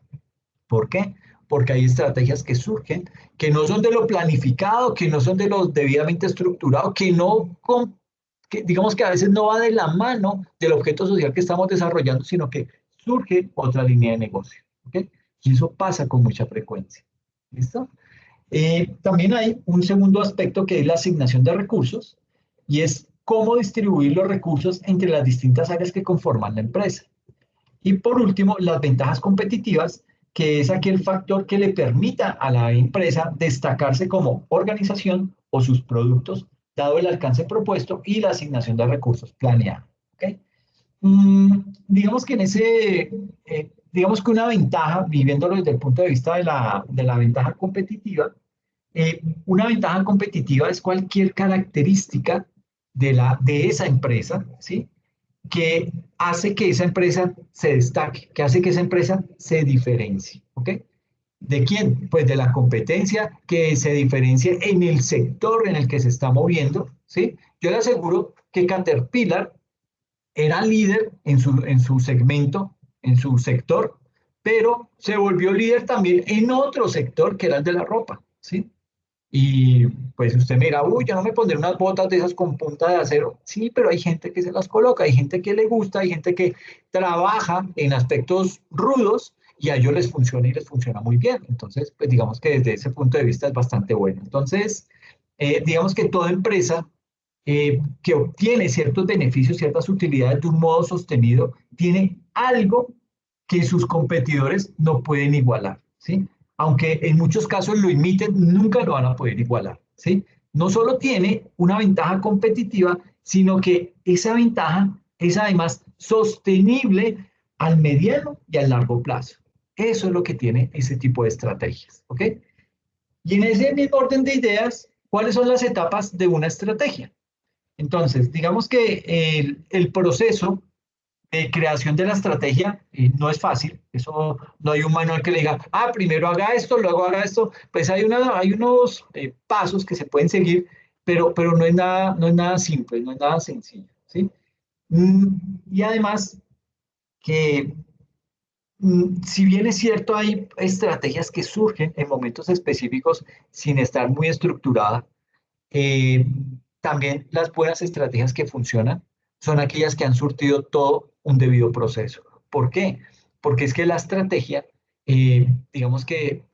¿Por qué? Porque hay estrategias que surgen, que no son de lo planificado, que no son de lo debidamente estructurado, que digamos que a veces no va de la mano del objeto social que estamos desarrollando, sino que surge otra línea de negocio. ¿Ok? Y eso pasa con mucha frecuencia. ¿Listo? También hay un segundo aspecto que es la asignación de recursos y es cómo distribuir los recursos entre las distintas áreas que conforman la empresa. Y por último, las ventajas competitivas, que es aquel factor que le permita a la empresa destacarse como organización o sus productos, dado el alcance propuesto y la asignación de recursos planeada. ¿Okay? Digamos que digamos que una ventaja, viviéndolo desde el punto de vista de la ventaja competitiva, una ventaja competitiva es cualquier característica de esa empresa, ¿sí? Que hace que esa empresa se destaque, que hace que esa empresa se diferencie, ¿ok? ¿De quién? Pues de la competencia que se diferencia en el sector en el que se está moviendo, ¿sí? Yo le aseguro que Caterpillar era líder en su segmento, en su sector, pero se volvió líder también en otro sector que era el de la ropa, ¿sí? Y pues usted mira, uy, yo no me pondré unas botas de esas con punta de acero. Sí, pero hay gente que se las coloca, hay gente que le gusta, hay gente que trabaja en aspectos rudos y a ellos les funciona y les funciona muy bien. Entonces, pues digamos que desde ese punto de vista es bastante bueno. Entonces, digamos que toda empresa que obtiene ciertos beneficios, ciertas utilidades de un modo sostenido, tiene algo que sus competidores no pueden igualar, ¿sí? Aunque en muchos casos lo imiten, nunca lo van a poder igualar, ¿sí? No solo tiene una ventaja competitiva, sino que esa ventaja es además sostenible al mediano y al largo plazo. Eso es lo que tiene ese tipo de estrategias, ¿ok? Y en ese mismo orden de ideas, ¿cuáles son las etapas de una estrategia? Entonces, digamos que el proceso creación de la estrategia no es fácil. Eso no hay un manual que le diga, primero haga esto, luego haga esto. Pues hay unos pasos que se pueden seguir, pero no es nada simple, no es nada sencillo, ¿sí? Mm, y además que si bien es cierto, hay estrategias que surgen en momentos específicos sin estar muy estructuradas, eh, también las buenas estrategias que funcionan son aquellas que han surtido todo un debido proceso. ¿Por qué? Porque es que la estrategia, digamos que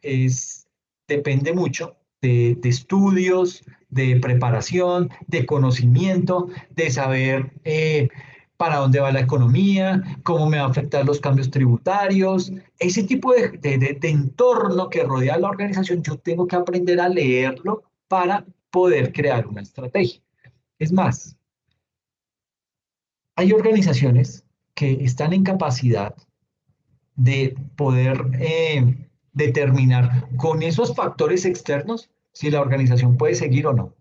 depende mucho de estudios, de preparación, de conocimiento, de saber para dónde va la economía, cómo me va a afectar los cambios tributarios, ese tipo de entorno que rodea a la organización, yo tengo que aprender a leerlo para poder crear una estrategia. Es más, hay organizaciones que están en capacidad de poder determinar con esos factores externos si la organización puede seguir o no,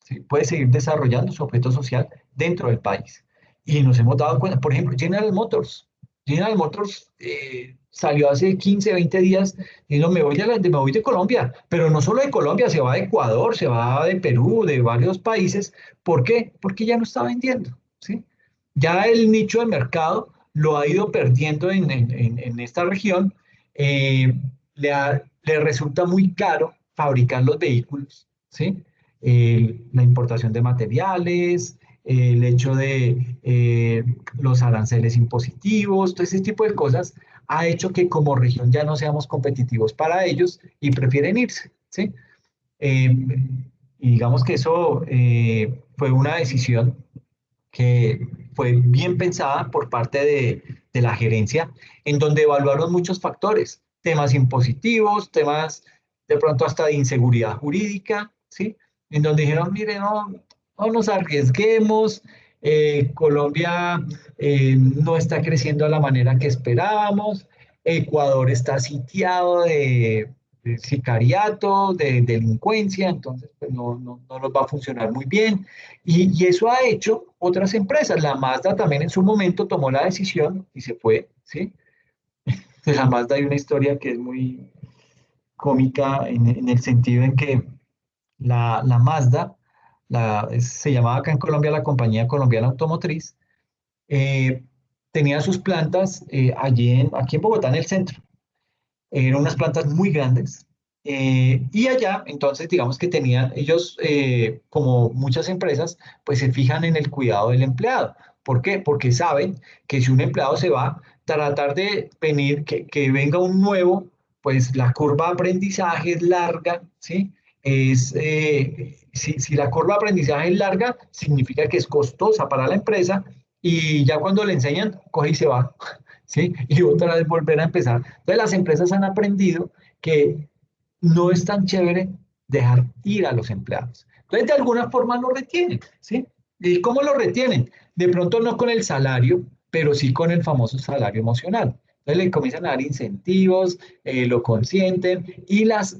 ¿sí? Puede seguir desarrollando su objeto social dentro del país. Y nos hemos dado cuenta, por ejemplo, General Motors. General Motors salió hace 15, 20 días y no, me voy de Colombia, pero no solo de Colombia, se va de Ecuador, se va de Perú, de varios países. ¿Por qué? Porque ya no está vendiendo, ¿sí? Ya el nicho de mercado lo ha ido perdiendo en esta región. eh, le resulta muy caro fabricar los vehículos, ¿sí? La importación de materiales, el hecho de los aranceles impositivos, todo ese tipo de cosas ha hecho que como región ya no seamos competitivos para ellos y prefieren irse, ¿sí? Eh, y digamos que eso fue una decisión que fue bien pensada por parte de la gerencia, en donde evaluaron muchos factores, temas impositivos, temas de pronto hasta de inseguridad jurídica, ¿sí? En donde dijeron, mire, no nos arriesguemos, Colombia no está creciendo de la manera que esperábamos, Ecuador está sitiado de sicariato, de delincuencia, entonces pues no nos va a funcionar muy bien. Y eso ha hecho otras empresas. La Mazda también en su momento tomó la decisión y se fue, ¿sí? De la Mazda hay una historia que es muy cómica en el sentido en que la Mazda, se llamaba acá en Colombia la Compañía Colombiana Automotriz, eh, tenía sus plantas aquí en Bogotá, en el centro. Eran unas plantas muy grandes. Y allá, entonces, digamos que tenían, ellos, como muchas empresas, pues se fijan en el cuidado del empleado. ¿Por qué? Porque saben que si un empleado se va, tratar de venir, que venga un nuevo, pues la curva de aprendizaje es larga, ¿sí? Si la curva de aprendizaje es larga, significa que es costosa para la empresa y ya cuando le enseñan, coge y se va. ¿Sí? Y otra vez volver a empezar. Entonces las empresas han aprendido que no es tan chévere dejar ir a los empleados. Entonces de alguna forma lo retienen, ¿sí? ¿Y cómo lo retienen? De pronto no con el salario, pero sí con el famoso salario emocional. Entonces le comienzan a dar incentivos, lo consienten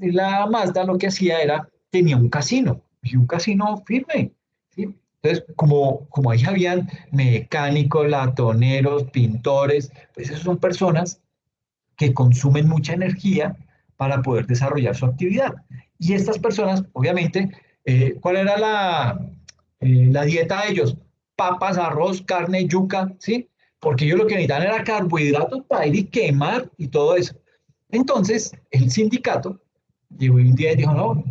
la Mazda lo que hacía era, tenía un casino y un casino firme, ¿sí? Entonces, como ahí habían mecánicos, latoneros, pintores, pues esas son personas que consumen mucha energía para poder desarrollar su actividad. Y estas personas, obviamente, ¿cuál era la dieta de ellos? Papas, arroz, carne, yuca, ¿sí? Porque ellos lo que necesitan era carbohidratos para ir y quemar y todo eso. Entonces, el sindicato llegó un día y dijo, no,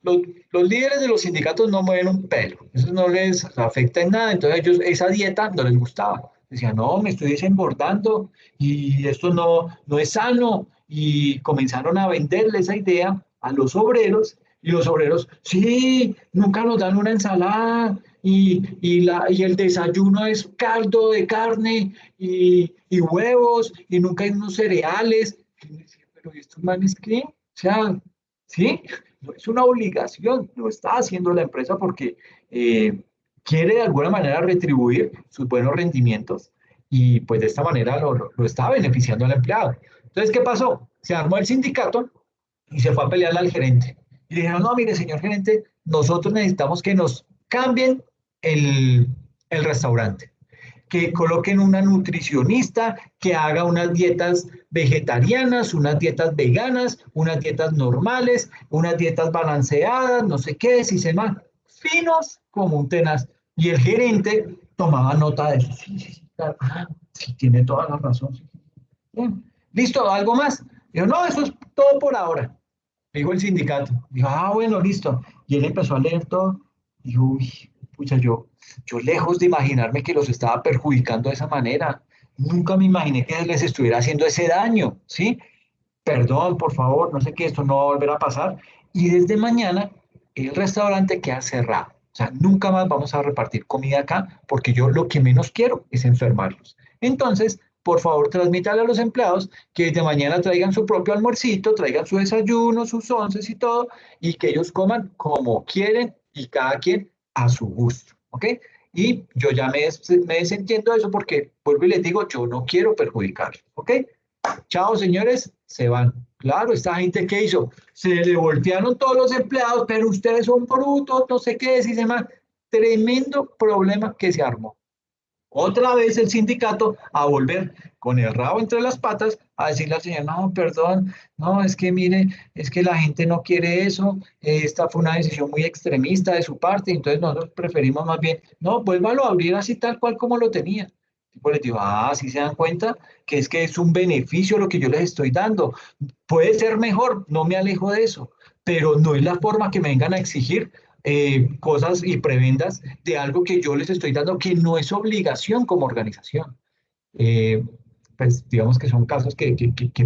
los, los líderes de los sindicatos no mueven un pelo, eso no les afecta en nada, entonces ellos esa dieta no les gustaba. Decían, no, me estoy desengordando y esto no es sano. Y comenzaron a venderle esa idea a los obreros y los obreros, sí, nunca nos dan una ensalada y el desayuno es caldo de carne y huevos y nunca hay unos cereales. Y yo decía, pero ¿estos manes qué? O sea, ¿sí? No es una obligación, lo está haciendo la empresa porque quiere de alguna manera retribuir sus buenos rendimientos y pues de esta manera lo está beneficiando al empleado. Entonces, ¿qué pasó? Se armó el sindicato y se fue a pelearle al gerente. Y le dijeron, no, mire, señor gerente, nosotros necesitamos que nos cambien el, el restaurante. que coloquen una nutricionista, que haga unas dietas vegetarianas, unas dietas veganas, unas dietas normales, unas dietas balanceadas, no sé qué, si se llaman finos como un tenaz. Y el gerente tomaba nota de eso. Sí, sí, sí, claro. Ah, sí, tiene toda la razón. Sí. Bien. Listo, ¿algo más? Dijo, no, eso es todo por ahora. Dijo el sindicato. Dijo, ah, bueno, listo. Y él empezó a leer todo. Dijo, uy, pucha, yo lejos de imaginarme que los estaba perjudicando de esa manera. Nunca me imaginé que les estuviera haciendo ese daño, ¿sí? Perdón, por favor, no sé qué, esto no va a volver a pasar. Y desde mañana el restaurante queda cerrado. O sea, nunca más vamos a repartir comida acá porque yo lo que menos quiero es enfermarlos. Entonces, por favor, transmítale a los empleados que desde mañana traigan su propio almuercito, traigan su desayuno, sus onces y todo, y que ellos coman como quieren y cada quien a su gusto, ¿ok? Y yo ya me desentiendo de eso porque, vuelvo y les digo, yo no quiero perjudicarlos, ¿ok? Chao, señores, se van. Claro, esta gente que hizo, se le voltearon todos los empleados, pero ustedes son brutos, no sé qué decir, demás. Tremendo problema que se armó. Otra vez el sindicato a volver con el rabo entre las patas a decirle al señor, no, perdón, no, es que mire, es que la gente no quiere eso, esta fue una decisión muy extremista de su parte, entonces nosotros preferimos más bien, no, vuélvalo a abrir así tal cual como lo tenía. Tipo les digo, ah, sí se dan cuenta que es un beneficio lo que yo les estoy dando. Puede ser mejor, no me alejo de eso, pero no es la forma que me vengan a exigir cosas y prebendas de algo que yo les estoy dando que no es obligación como organización. Eh, pues digamos que son casos que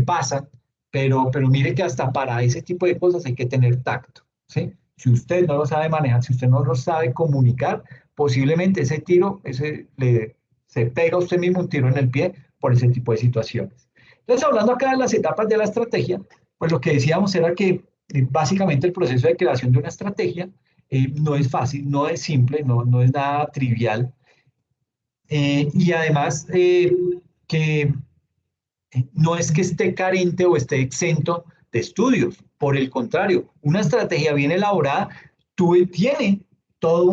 pasan, pero mire que hasta para ese tipo de cosas hay que tener tacto, ¿sí? Si usted no lo sabe manejar, si usted no lo sabe comunicar, posiblemente ese tiro, se pega a usted mismo un tiro en el pie por ese tipo de situaciones. Entonces, hablando acá de las etapas de la estrategia, pues lo que decíamos era que básicamente el proceso de creación de una estrategia no es fácil, no es simple, no es nada trivial. Y además que no es que esté carente o esté exento de estudios. Por el contrario, una estrategia bien elaborada tiene toda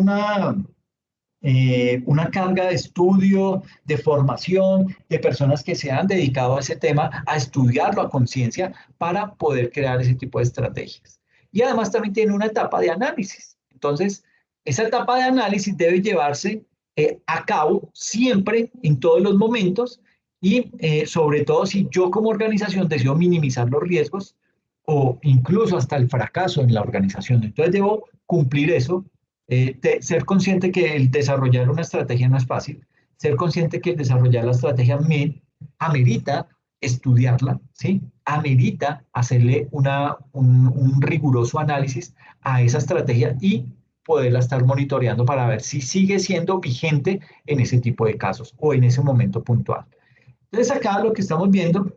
una carga de estudio, de formación, de personas que se han dedicado a ese tema, a estudiarlo a conciencia para poder crear ese tipo de estrategias. Y además también tiene una etapa de análisis. Entonces, esa etapa de análisis debe llevarse a cabo siempre, en todos los momentos, y sobre todo si yo como organización deseo minimizar los riesgos o incluso hasta el fracaso en la organización. Entonces debo cumplir eso, ser consciente que el desarrollar una estrategia no es fácil, ser consciente que el desarrollar la estrategia me amerita estudiarla, ¿sí? Amerita hacerle un riguroso análisis a esa estrategia y poderla estar monitoreando para ver si sigue siendo vigente en ese tipo de casos o en ese momento puntual. Entonces acá lo que estamos viendo,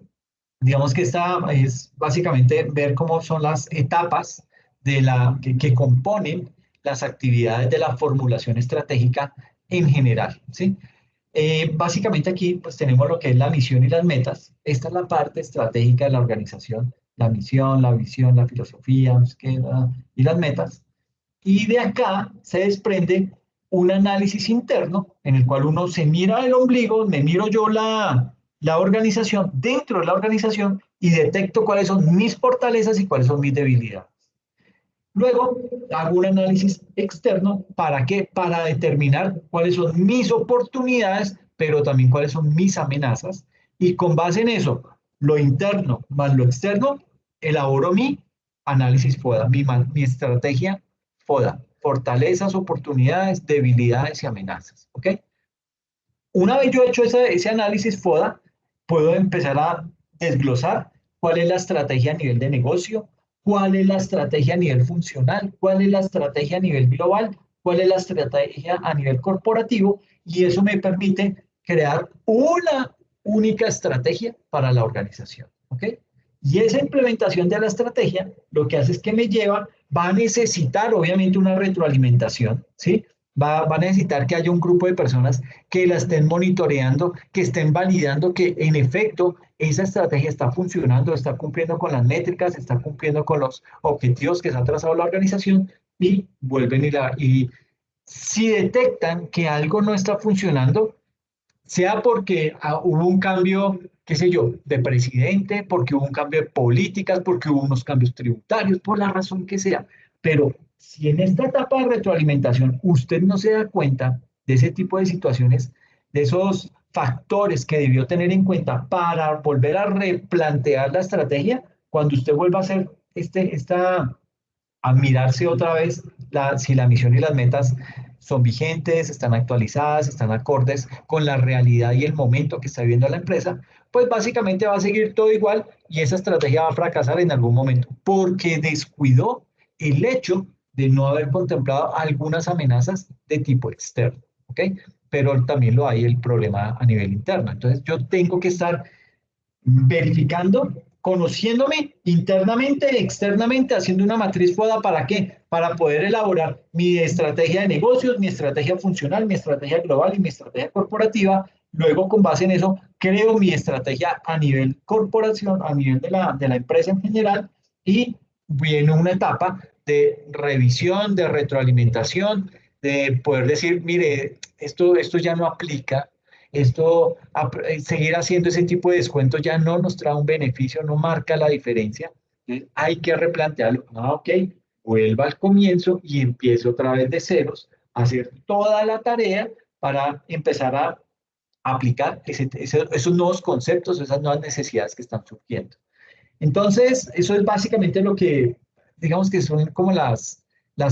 digamos que esta es básicamente ver cómo son las etapas que componen las actividades de la formulación estratégica en general, ¿sí? Básicamente aquí pues tenemos lo que es la misión y las metas. Esta es la parte estratégica de la organización, la misión, la visión, la filosofía, y las metas. Y de acá se desprende un análisis interno en el cual uno se mira el ombligo, me miro yo la organización, dentro de la organización, y detecto cuáles son mis fortalezas y cuáles son mis debilidades. Luego hago un análisis externo, ¿para qué? Para determinar cuáles son mis oportunidades, pero también cuáles son mis amenazas. Y con base en eso, lo interno más lo externo, elaboro mi análisis FODA, mi estrategia FODA, fortalezas, oportunidades, debilidades y amenazas. ¿Ok? Una vez yo he hecho ese análisis FODA, puedo empezar a desglosar cuál es la estrategia a nivel de negocio, cuál es la estrategia a nivel funcional, cuál es la estrategia a nivel global, cuál es la estrategia a nivel corporativo, y eso me permite crear una única estrategia para la organización. ¿Ok? Y esa implementación de la estrategia lo que hace es que va a necesitar obviamente una retroalimentación, ¿sí? Va a necesitar que haya un grupo de personas que la estén monitoreando, que estén validando que en efecto esa estrategia está funcionando, está cumpliendo con las métricas, está cumpliendo con los objetivos que se ha trazado la organización y vuelven y si detectan que algo no está funcionando, sea porque hubo un cambio, qué sé yo, de presidente, porque hubo un cambio de políticas, porque hubo unos cambios tributarios, por la razón que sea. Pero si en esta etapa de retroalimentación usted no se da cuenta de ese tipo de situaciones, de esos factores que debió tener en cuenta para volver a replantear la estrategia, cuando usted vuelva a hacer a mirarse otra vez si la misión y las metas son vigentes, están actualizadas, están acordes con la realidad y el momento que está viviendo la empresa, pues básicamente va a seguir todo igual y esa estrategia va a fracasar en algún momento porque descuidó el hecho de no haber contemplado algunas amenazas de tipo externo, ¿ok? Pero también lo hay el problema a nivel interno. Entonces yo tengo que estar verificando, conociéndome internamente, externamente, haciendo una matriz FODA. ¿Para qué? Para poder elaborar mi estrategia de negocios, mi estrategia funcional, mi estrategia global y mi estrategia corporativa. Luego, con base en eso, creo mi estrategia a nivel corporación, a nivel de la empresa en general, y viene una etapa de revisión, de retroalimentación, de poder decir, mire, esto ya no aplica, seguir haciendo ese tipo de descuentos ya no nos trae un beneficio, no marca la diferencia. Hay que replantearlo. Ah, ok, vuelva al comienzo y empiece otra vez de ceros, a hacer toda la tarea para empezar a aplicar esos nuevos conceptos, esas nuevas necesidades que están surgiendo. Entonces, eso es básicamente lo que, digamos que son como las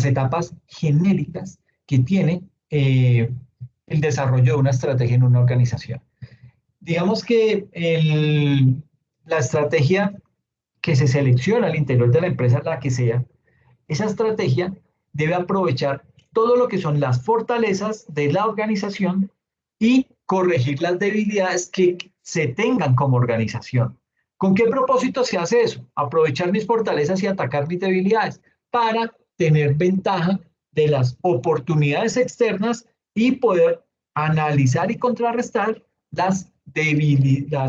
etapas genéricas que tiene el desarrollo de una estrategia en una organización. Digamos que la estrategia que se selecciona al interior de la empresa, la que sea, esa estrategia debe aprovechar todo lo que son las fortalezas de la organización y corregir las debilidades que se tengan como organización. ¿Con qué propósito se hace eso? Aprovechar mis fortalezas y atacar mis debilidades para tener ventaja de las oportunidades externas y poder analizar y contrarrestar las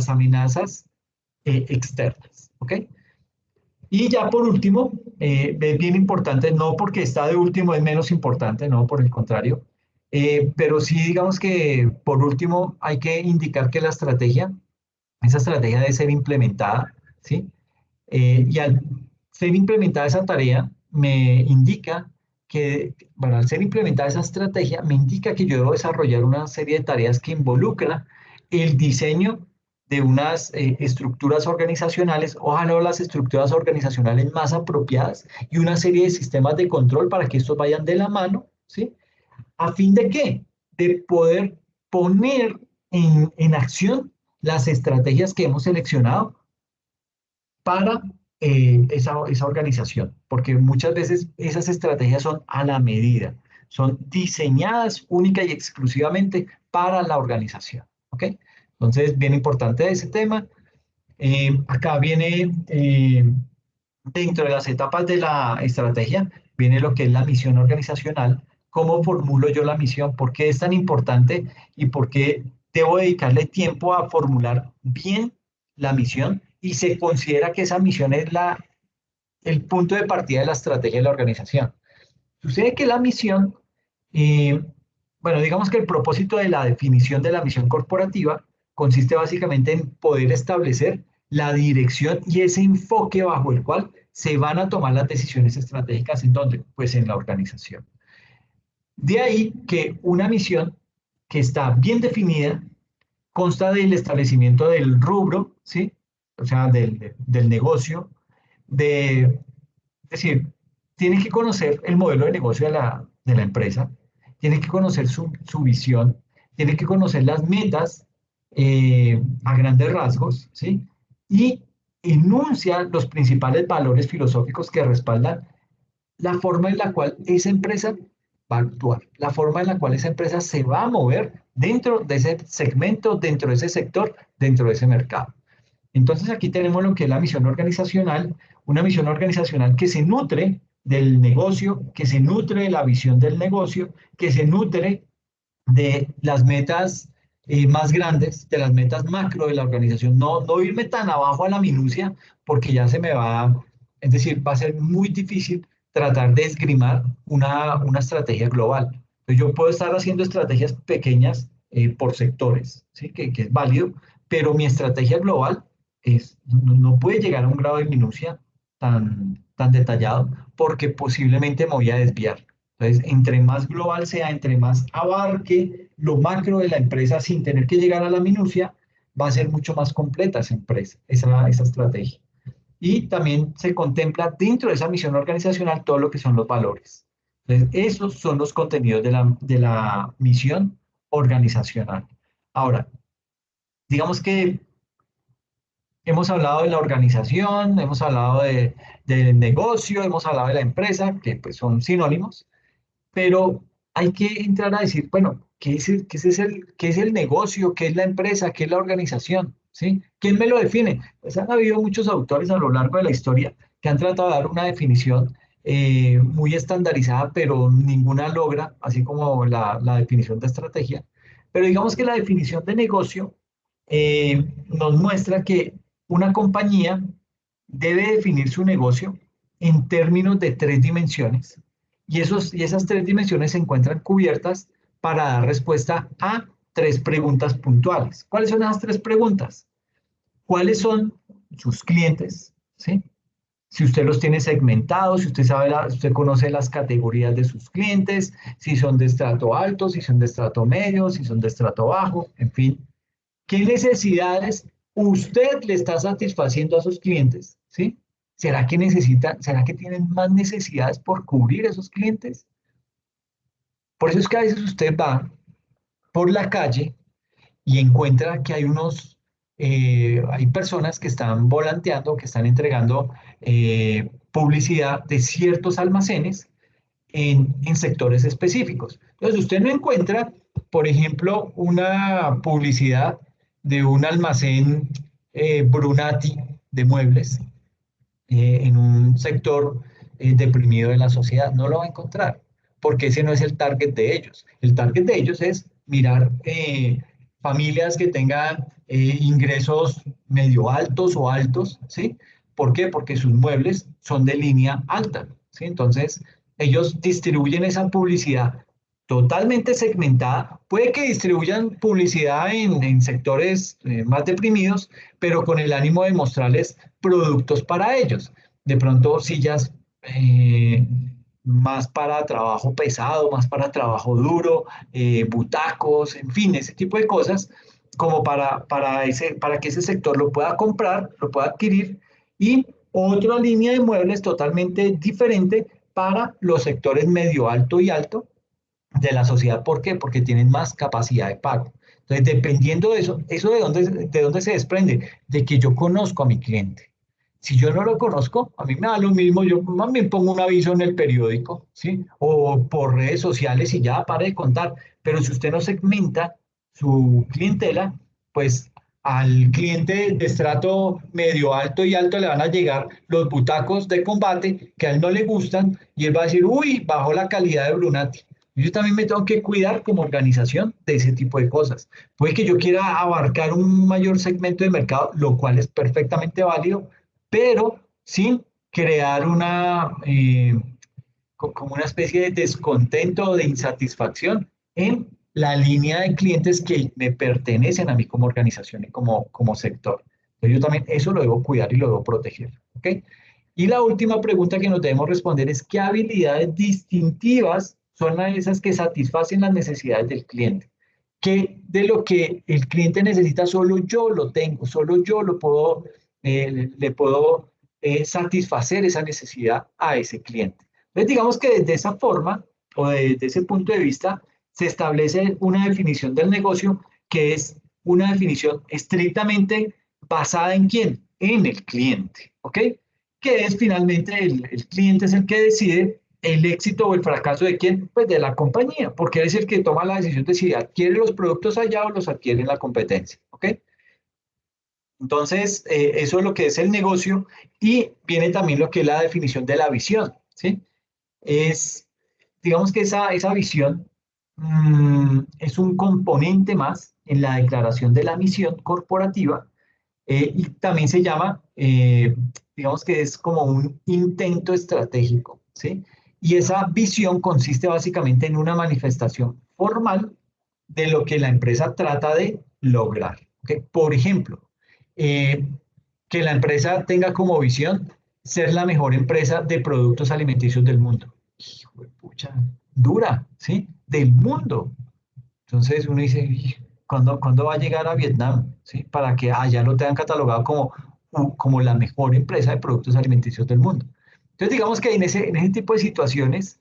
amenazas externas. ¿Ok? Y ya por último, es bien importante, no porque está de último es menos importante, no, por el contrario, pero sí digamos que por último hay que indicar que esa estrategia debe ser implementada, ¿sí? Y al ser implementada esa tarea, me indica que, bueno, al ser implementada esa estrategia, me indica que yo debo desarrollar una serie de tareas que involucran el diseño de unas estructuras organizacionales, ojalá las estructuras organizacionales más apropiadas y una serie de sistemas de control para que estos vayan de la mano, ¿sí? ¿A fin de qué? De poder poner en acción las estrategias que hemos seleccionado para esa organización, porque muchas veces esas estrategias son a la medida, son diseñadas única y exclusivamente para la organización. ¿Ok? Entonces, bien importante ese tema. Acá viene, dentro de las etapas de la estrategia, viene lo que es la misión organizacional. ¿Cómo formulo yo la misión? ¿Por qué es tan importante y por qué debo dedicarle tiempo a formular bien la misión? Y se considera que esa misión es el punto de partida de la estrategia de la organización. Sucede que la misión, eh, bueno, digamos que el propósito de la definición de la misión corporativa consiste básicamente en poder establecer la dirección y ese enfoque bajo el cual se van a tomar las decisiones estratégicas. ¿En dónde? Pues en la organización. De ahí que una misión que está bien definida consta del establecimiento del rubro, ¿sí? O sea, del negocio, es decir, tiene que conocer el modelo de negocio de la empresa, tiene que conocer su visión, tiene que conocer las metas a grandes rasgos, ¿sí? Y enuncia los principales valores filosóficos que respaldan la forma en la cual esa empresa va a actuar, la forma en la cual esa empresa se va a mover dentro de ese segmento, dentro de ese sector, dentro de ese mercado. Entonces aquí tenemos lo que es la misión organizacional, una misión organizacional que se nutre del negocio, que se nutre de la visión del negocio, que se nutre de las metas más grandes, de las metas macro de la organización. No irme tan abajo a la minucia porque ya se me va, es decir, va a ser muy difícil tratar de esgrimar una estrategia global. Entonces yo puedo estar haciendo estrategias pequeñas por sectores, ¿sí? Que es válido, pero mi estrategia global no puede llegar a un grado de minucia tan detallado porque posiblemente me voy a desviar. Entonces, entre más global sea, entre más abarque lo macro de la empresa sin tener que llegar a la minucia, va a ser mucho más completa esa empresa, esa estrategia. Y también se contempla dentro de esa misión organizacional todo lo que son los valores. Entonces, esos son los contenidos de la misión organizacional. Ahora, digamos que hemos hablado de la organización, hemos hablado del negocio, hemos hablado de la empresa, que pues son sinónimos, pero hay que entrar a decir, bueno, ¿qué es el negocio? ¿Qué es la empresa? ¿Qué es la organización? ¿Sí? ¿Quién me lo define? Pues han habido muchos autores a lo largo de la historia que han tratado de dar una definición muy estandarizada, pero ninguna logra, así como la definición de estrategia. Pero digamos que la definición de negocio nos muestra que una compañía debe definir su negocio en términos de tres dimensiones y esas tres dimensiones se encuentran cubiertas para dar respuesta a tres preguntas puntuales. ¿Cuáles son esas tres preguntas? ¿Cuáles son sus clientes? ¿Sí? Si usted los tiene segmentados, si usted sabe, usted conoce las categorías de sus clientes, si son de estrato alto, si son de estrato medio, si son de estrato bajo, en fin. ¿Qué necesidades usted le está satisfaciendo a sus clientes? ¿Sí? ¿Será que tienen más necesidades por cubrir esos clientes? Por eso es que a veces usted va por la calle y encuentra que hay personas que están volanteando, que están entregando publicidad de ciertos almacenes en sectores específicos. Entonces, usted no encuentra, por ejemplo, una publicidad de un almacén Brunati de muebles en un sector deprimido de la sociedad. No lo va a encontrar, porque ese no es el target de ellos. El target de ellos es mirar familias que tengan ingresos medio altos o altos, ¿sí? ¿Por qué? Porque sus muebles son de línea alta, ¿sí? Entonces, ellos distribuyen esa publicidad totalmente segmentada. Puede que distribuyan publicidad en sectores más deprimidos, pero con el ánimo de mostrarles productos para ellos. De pronto sillas más para trabajo pesado, más para trabajo duro, butacos, en fin, ese tipo de cosas, como para que ese sector lo pueda comprar, lo pueda adquirir, y otra línea de muebles totalmente diferente para los sectores medio alto y alto de la sociedad. ¿Por qué? Porque tienen más capacidad de pago. Entonces, dependiendo de eso de dónde se desprende, de que yo conozco a mi cliente. Si yo no lo conozco, a mí me da lo mismo, yo más bien pongo un aviso en el periódico, ¿sí? O por redes sociales y ya pare de contar. Pero si usted no segmenta su clientela, pues al cliente de estrato medio alto y alto le van a llegar los butacos de combate que a él no le gustan y él va a decir, uy, bajó la calidad de Brunati. Yo también me tengo que cuidar como organización de ese tipo de cosas. Puede que yo quiera abarcar un mayor segmento de mercado, lo cual es perfectamente válido, pero sin crear como una especie de descontento o de insatisfacción en la línea de clientes que me pertenecen a mí como organización y como sector. Entonces yo también eso lo debo cuidar y lo debo proteger. ¿Ok? Y la última pregunta que nos debemos responder es: ¿qué habilidades distintivas son esas que satisfacen las necesidades del cliente? ¿Qué de lo que el cliente necesita solo yo lo tengo, solo yo le puedo satisfacer esa necesidad a ese cliente? Entonces, digamos que desde esa forma o desde ese punto de vista se establece una definición del negocio que es una definición estrictamente basada ¿en quién? En el cliente, ¿ok? Que es finalmente el cliente es el que decide el éxito o el fracaso de quién, pues de la compañía, porque él es el que toma la decisión de si adquiere los productos allá o los adquiere en la competencia, ¿ok? Entonces, eso es lo que es el negocio y viene también lo que es la definición de la visión, ¿sí? Es, digamos que esa visión es un componente más en la declaración de la misión corporativa y también se llama, digamos que es como un intento estratégico, ¿sí? Y esa visión consiste básicamente en una manifestación formal de lo que la empresa trata de lograr. ¿Ok? Por ejemplo, eh, que la empresa tenga como visión ser la mejor empresa de productos alimenticios del mundo. Hijo de pucha, dura, ¿sí? Del mundo. Entonces uno dice, ¿cuándo va a llegar a Vietnam? ¿Sí? Para que allá lo tengan catalogado como la mejor empresa de productos alimenticios del mundo. Entonces digamos que en ese tipo de situaciones,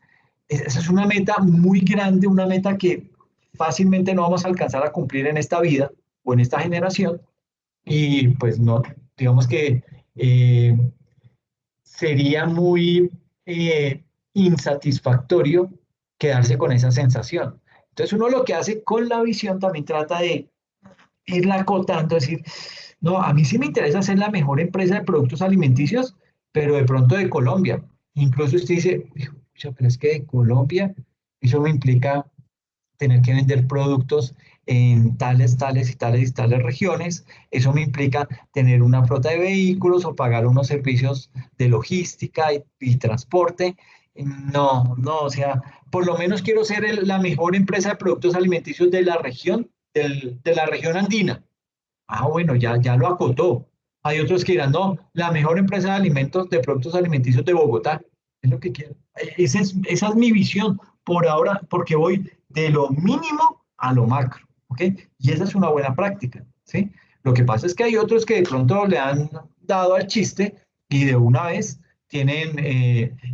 esa es una meta muy grande, una meta que fácilmente no vamos a alcanzar a cumplir en esta vida o en esta generación. Y pues no, digamos que eh, sería muy insatisfactorio quedarse con esa sensación. Entonces uno lo que hace con la visión también trata de irla acotando, decir, no, a mí sí me interesa ser la mejor empresa de productos alimenticios, pero de pronto de Colombia. Incluso usted dice, "Pucha, pero es que de Colombia eso me implica tener que vender productos en tales, tales y tales y tales regiones. Eso me implica tener una flota de vehículos o pagar unos servicios de logística y transporte. No, no, o sea, por lo menos quiero ser la mejor empresa de productos alimenticios de la región, de la región andina. Ah, bueno, ya lo acotó. Hay otros que dirán, no, la mejor empresa de alimentos, de productos alimenticios de Bogotá. Es lo que quiero. Esa es mi visión por ahora, porque voy de lo mínimo a lo macro, ¿ok? Y esa es una buena práctica, ¿sí? Lo que pasa es que hay otros que de pronto le han dado al chiste y de una vez tienen,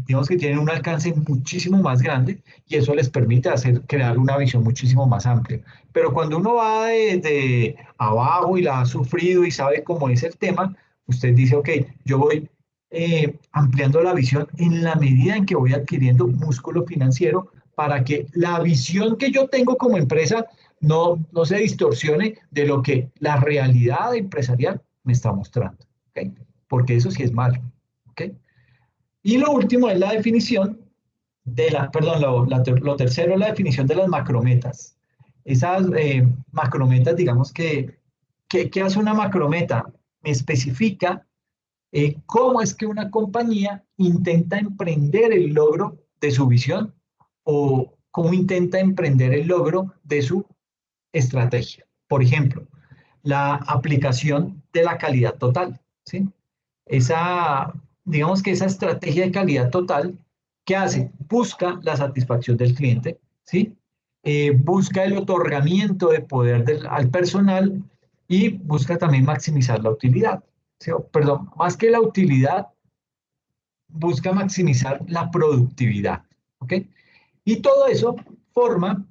digamos que tienen un alcance muchísimo más grande y eso les permite crear una visión muchísimo más amplia. Pero cuando uno va de abajo y la ha sufrido y sabe cómo es el tema, usted dice, ok, yo voy ampliando la visión en la medida en que voy adquiriendo músculo financiero para que la visión que yo tengo como empresa no se distorsione de lo que la realidad empresarial me está mostrando. ¿Ok? Porque eso sí es malo. ¿Ok? Y lo último es la definición perdón, lo tercero es la definición de las macrometas. Esas macrometas, digamos ¿qué hace una macrometa? Me especifica cómo es que una compañía intenta emprender el logro de su visión o cómo intenta emprender el logro de su estrategia. Por ejemplo, la aplicación de la calidad total, ¿sí? Esa, digamos que esa estrategia de calidad total, ¿qué hace? Busca la satisfacción del cliente, ¿sí? Busca el otorgamiento de poder al personal y busca también maximizar la utilidad. ¿Sí? Perdón, más que la utilidad, busca maximizar la productividad, ¿ok? Y todo eso forma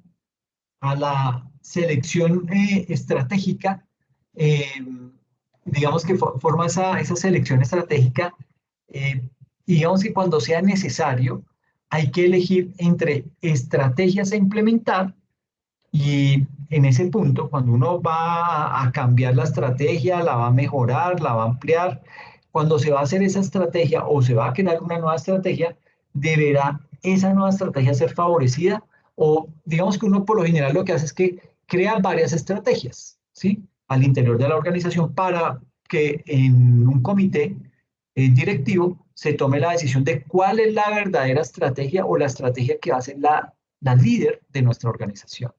a la selección estratégica, eh, digamos que forma esa selección estratégica, eh, y digamos que cuando sea necesario, hay que elegir entre estrategias a implementar y en ese punto, cuando uno va a cambiar la estrategia, la va a mejorar, la va a ampliar, cuando se va a hacer esa estrategia o se va a crear una nueva estrategia, deberá esa nueva estrategia ser favorecida o digamos que uno por lo general lo que hace es que crea varias estrategias, ¿sí? Al interior de la organización para que en un comité directivo se tome la decisión de cuál es la verdadera estrategia o la estrategia que va a ser la líder de nuestra organización.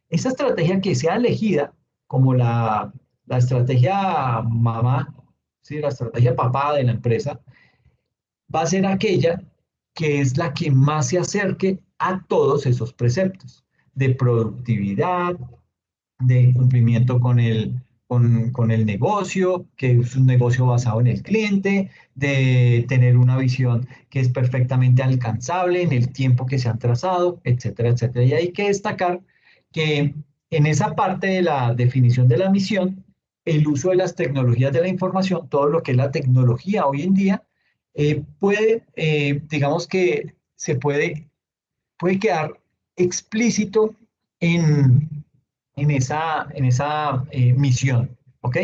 Esa estrategia que sea elegida como la estrategia mamá, ¿sí? La estrategia papá de la empresa, va a ser aquella que es la que más se acerque a todos esos preceptos de productividad, de cumplimiento con el negocio, que es un negocio basado en el cliente, de tener una visión que es perfectamente alcanzable en el tiempo que se han trazado, etcétera, etcétera. Y hay que destacar que en esa parte de la definición de la misión, el uso de las tecnologías de la información, todo lo que es la tecnología hoy en día, digamos que puede quedar explícito en, en esa misión, ¿ok?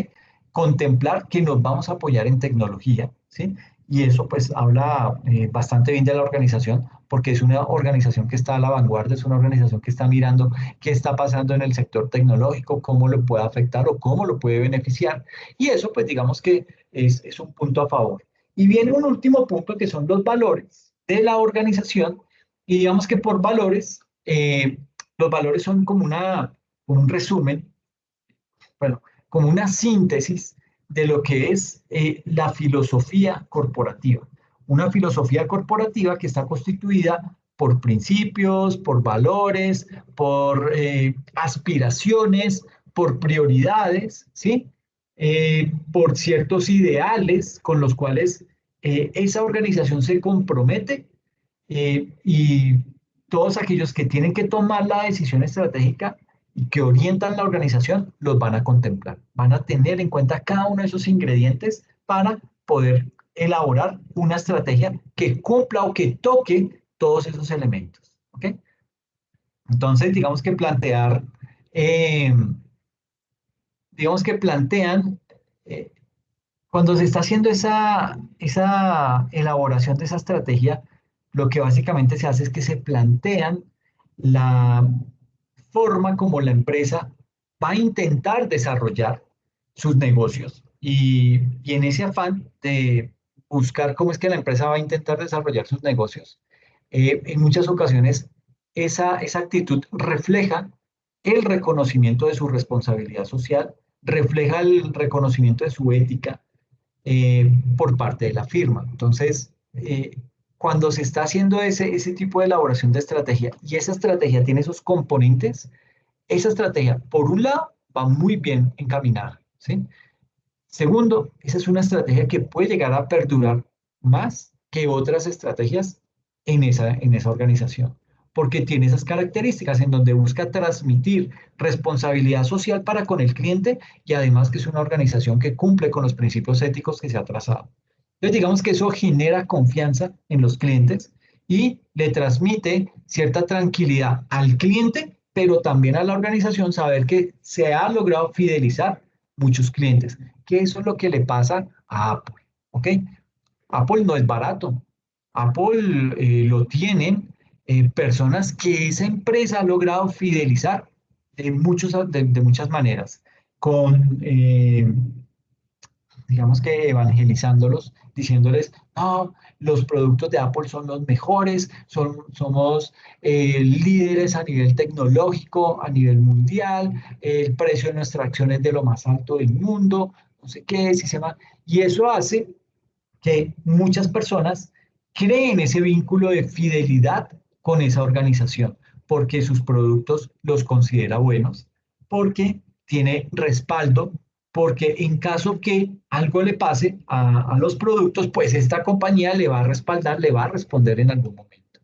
Contemplar que nos vamos a apoyar en tecnología, ¿sí? Y eso pues habla bastante bien de la organización, porque es una organización que está a la vanguardia, es una organización que está mirando qué está pasando en el sector tecnológico, cómo lo puede afectar o cómo lo puede beneficiar. Y eso pues digamos que es un punto a favor. Y viene un último punto que son los valores de la organización y digamos que por valores, los valores son como como un resumen, bueno, como una síntesis de lo que es la filosofía corporativa. Una filosofía corporativa que está constituida por principios, por valores, por aspiraciones, por prioridades, ¿sí? Por ciertos ideales con los cuales esa organización se compromete y todos aquellos que tienen que tomar la decisión estratégica y que orientan la organización los van a contemplar, van a tener en cuenta cada uno de esos ingredientes para poder elaborar una estrategia que cumpla o que toque todos esos elementos. ¿Ok? Entonces, eh, digamos que plantean, eh, cuando se está haciendo esa elaboración de esa estrategia, lo que básicamente se hace es que se plantean la forma como la empresa va a intentar desarrollar sus negocios y en ese afán de buscar cómo es que la empresa va a intentar desarrollar sus negocios, en muchas ocasiones esa actitud refleja el reconocimiento de su responsabilidad social, refleja el reconocimiento de su ética, por parte de la firma. Entonces, cuando se está haciendo ese tipo de elaboración de estrategia y esa estrategia tiene esos componentes, esa estrategia, por un lado, va muy bien encaminada, ¿sí? Segundo, esa es una estrategia que puede llegar a perdurar más que otras estrategias en esa organización, porque tiene esas características en donde busca transmitir responsabilidad social para con el cliente y además que es una organización que cumple con los principios éticos que se ha trazado. Entonces, digamos que eso genera confianza en los clientes y le transmite cierta tranquilidad al cliente, pero también a la organización saber que se ha logrado fidelizar muchos clientes, que eso es lo que le pasa a Apple, ¿ok? Apple no es barato. Apple lo tienen personas que esa empresa ha logrado fidelizar de muchas maneras, con, digamos que evangelizándolos, diciéndoles, no, los productos de Apple son los mejores, somos líderes a nivel tecnológico, a nivel mundial, el precio de nuestra acción es de lo más alto del mundo, no sé qué, sistema. Y eso hace que muchas personas creen ese vínculo de fidelidad con esa organización, porque sus productos los considera buenos, porque tiene respaldo, porque en caso que algo le pase a los productos, pues esta compañía le va a respaldar, le va a responder en algún momento.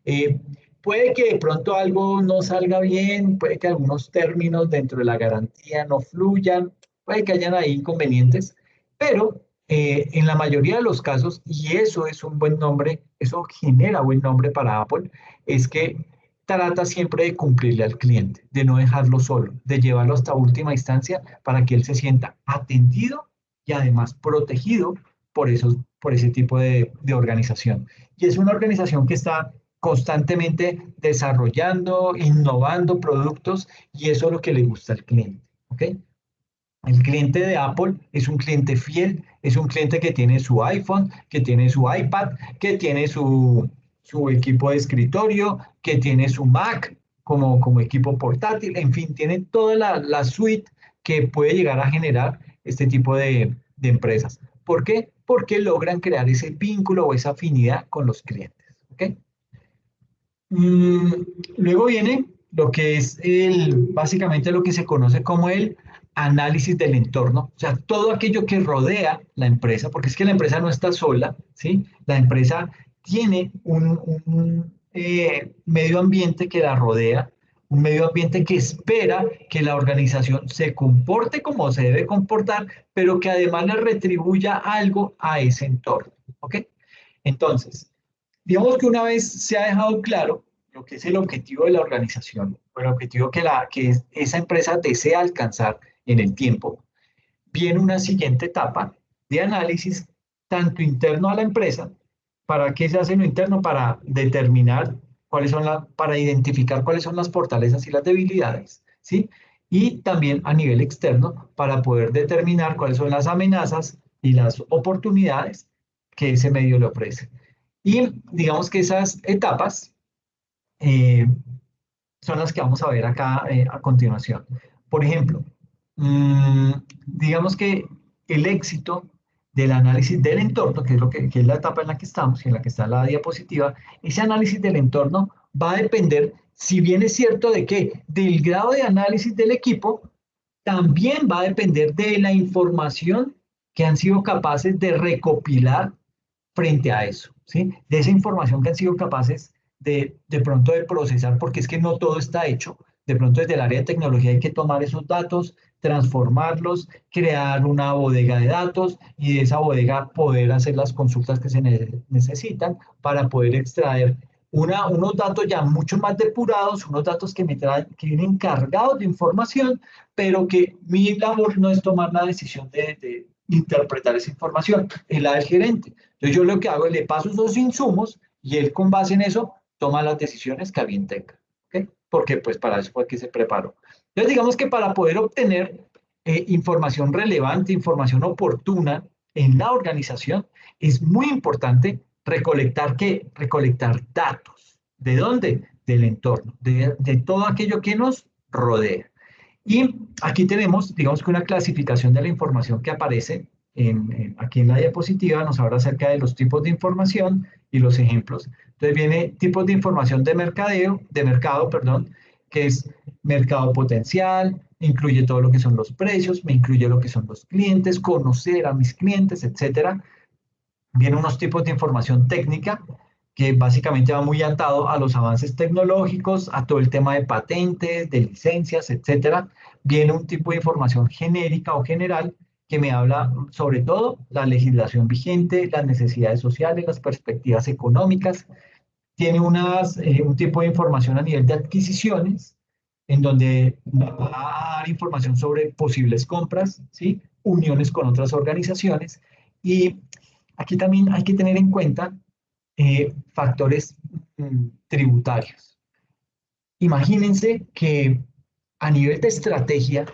Eh, Puede que de pronto algo no salga bien, puede que algunos términos dentro de la garantía no fluyan, puede que hayan ahí inconvenientes, pero en la mayoría de los casos, y eso es un buen nombre, eso genera buen nombre para Apple, es que trata siempre de cumplirle al cliente, de no dejarlo solo, de llevarlo hasta última instancia para que él se sienta atendido y además protegido por ese tipo de organización. Y es una organización que está constantemente desarrollando, innovando productos y eso es lo que le gusta al cliente. ¿Ok? El cliente de Apple es un cliente fiel, es un cliente que tiene su iPhone, que tiene su iPad, que tiene su equipo de escritorio, que tiene su Mac como equipo portátil, en fin, tiene toda la suite que puede llegar a generar este tipo de empresas. ¿Por qué? Porque logran crear ese vínculo o esa afinidad con los clientes. ¿Ok? Mm, Luego viene lo que es básicamente lo que se conoce como el análisis del entorno, o sea, todo aquello que rodea la empresa, porque es que la empresa no está sola, ¿sí? La empresa tiene un medio ambiente que la rodea, un medio ambiente que espera que la organización se comporte como se debe comportar, pero que además le retribuya algo a ese entorno, ¿ok? Entonces, digamos que una vez se ha dejado claro lo que es el objetivo de la organización, o el objetivo que esa empresa desea alcanzar en el tiempo, viene una siguiente etapa de análisis tanto interno a la empresa. ¿Para qué se hace lo interno? Para determinar para identificar cuáles son las fortalezas y las debilidades, ¿sí? Y también a nivel externo para poder determinar cuáles son las amenazas y las oportunidades que ese medio le ofrece. Y digamos que esas etapas eh, son las que vamos a ver acá a continuación. Por ejemplo, digamos que el éxito del análisis del entorno, que es, que es la etapa en la que estamos y en la que está la diapositiva, ese análisis del entorno va a depender, si bien es cierto de que del grado de análisis del equipo, también va a depender de la información que han sido capaces de recopilar frente a eso, ¿sí? De esa información que han sido capaces de pronto de procesar, porque es que no todo está hecho. De pronto desde el área de tecnología hay que tomar esos datos, transformarlos, crear una bodega de datos y de esa bodega poder hacer las consultas que se necesitan para poder extraer unos datos ya mucho más depurados, unos datos que, que vienen cargados de información, pero que mi labor no es tomar la decisión de interpretar esa información, es la del gerente. Entonces yo lo que hago es le paso esos insumos y él con base en eso toma las decisiones que a bien tenga. ¿Okay? Porque pues para eso fue que se preparó. Entonces digamos que para poder obtener información relevante, información oportuna en la organización, es muy importante recolectar ¿qué? Recolectar datos. ¿De dónde? Del entorno, de todo aquello que nos rodea. Y aquí tenemos, digamos que una clasificación de la información que aparece aquí en la diapositiva, nos habla acerca de los tipos de información y los ejemplos. Entonces viene tipos de información de mercadeo, de mercado, perdón, que es mercado potencial, incluye todo lo que son los precios, me incluye lo que son los clientes, conocer a mis clientes, etcétera. Vienen unos tipos de información técnica que básicamente va muy atado a los avances tecnológicos, a todo el tema de patentes, de licencias, etcétera. Viene un tipo de información genérica o general que me habla sobre todo la legislación vigente, las necesidades sociales, las perspectivas económicas. Tiene un tipo de información a nivel de adquisiciones, en donde va a dar información sobre posibles compras, ¿sí? Uniones con otras organizaciones. Y aquí también hay que tener en cuenta factores tributarios. Imagínense que a nivel de estrategia,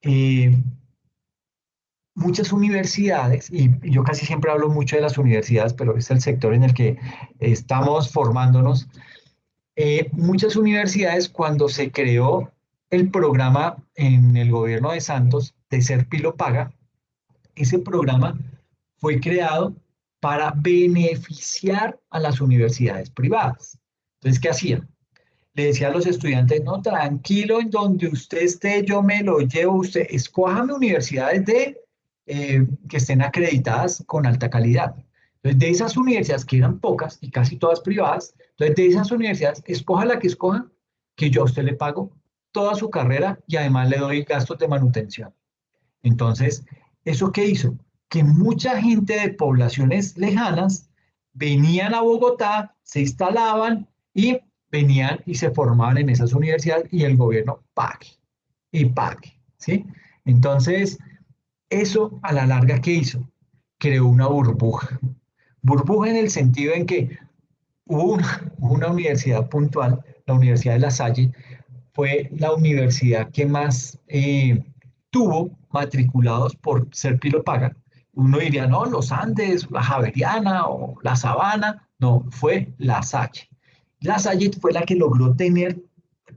eh, muchas universidades, y yo casi siempre hablo mucho de las universidades, pero es el sector en el que estamos formándonos, muchas universidades cuando se creó el programa en el gobierno de Santos de Ser Pilo Paga, ese programa fue creado para beneficiar a las universidades privadas. Entonces, ¿qué hacían? Le decía a los estudiantes, no, tranquilo, en donde usted esté, yo me lo llevo, usted, escójame universidades que estén acreditadas con alta calidad. Entonces, de esas universidades, que eran pocas y casi todas privadas, entonces de esas universidades, escoja la que escoja, que yo a usted le pago toda su carrera y además le doy gastos de manutención. Entonces, ¿eso qué hizo? Que mucha gente de poblaciones lejanas venían a Bogotá, se instalaban y venían y se formaban en esas universidades y el gobierno pague y pague, ¿sí? Entonces, eso a la larga, ¿qué hizo? Creó una burbuja. Burbuja en el sentido en que hubo una universidad puntual, la Universidad de La Salle, fue la universidad que más tuvo matriculados por ser Pilopaga. Uno diría, no, los Andes, la Javeriana o la Sabana. No, fue La Salle. La Salle fue la que logró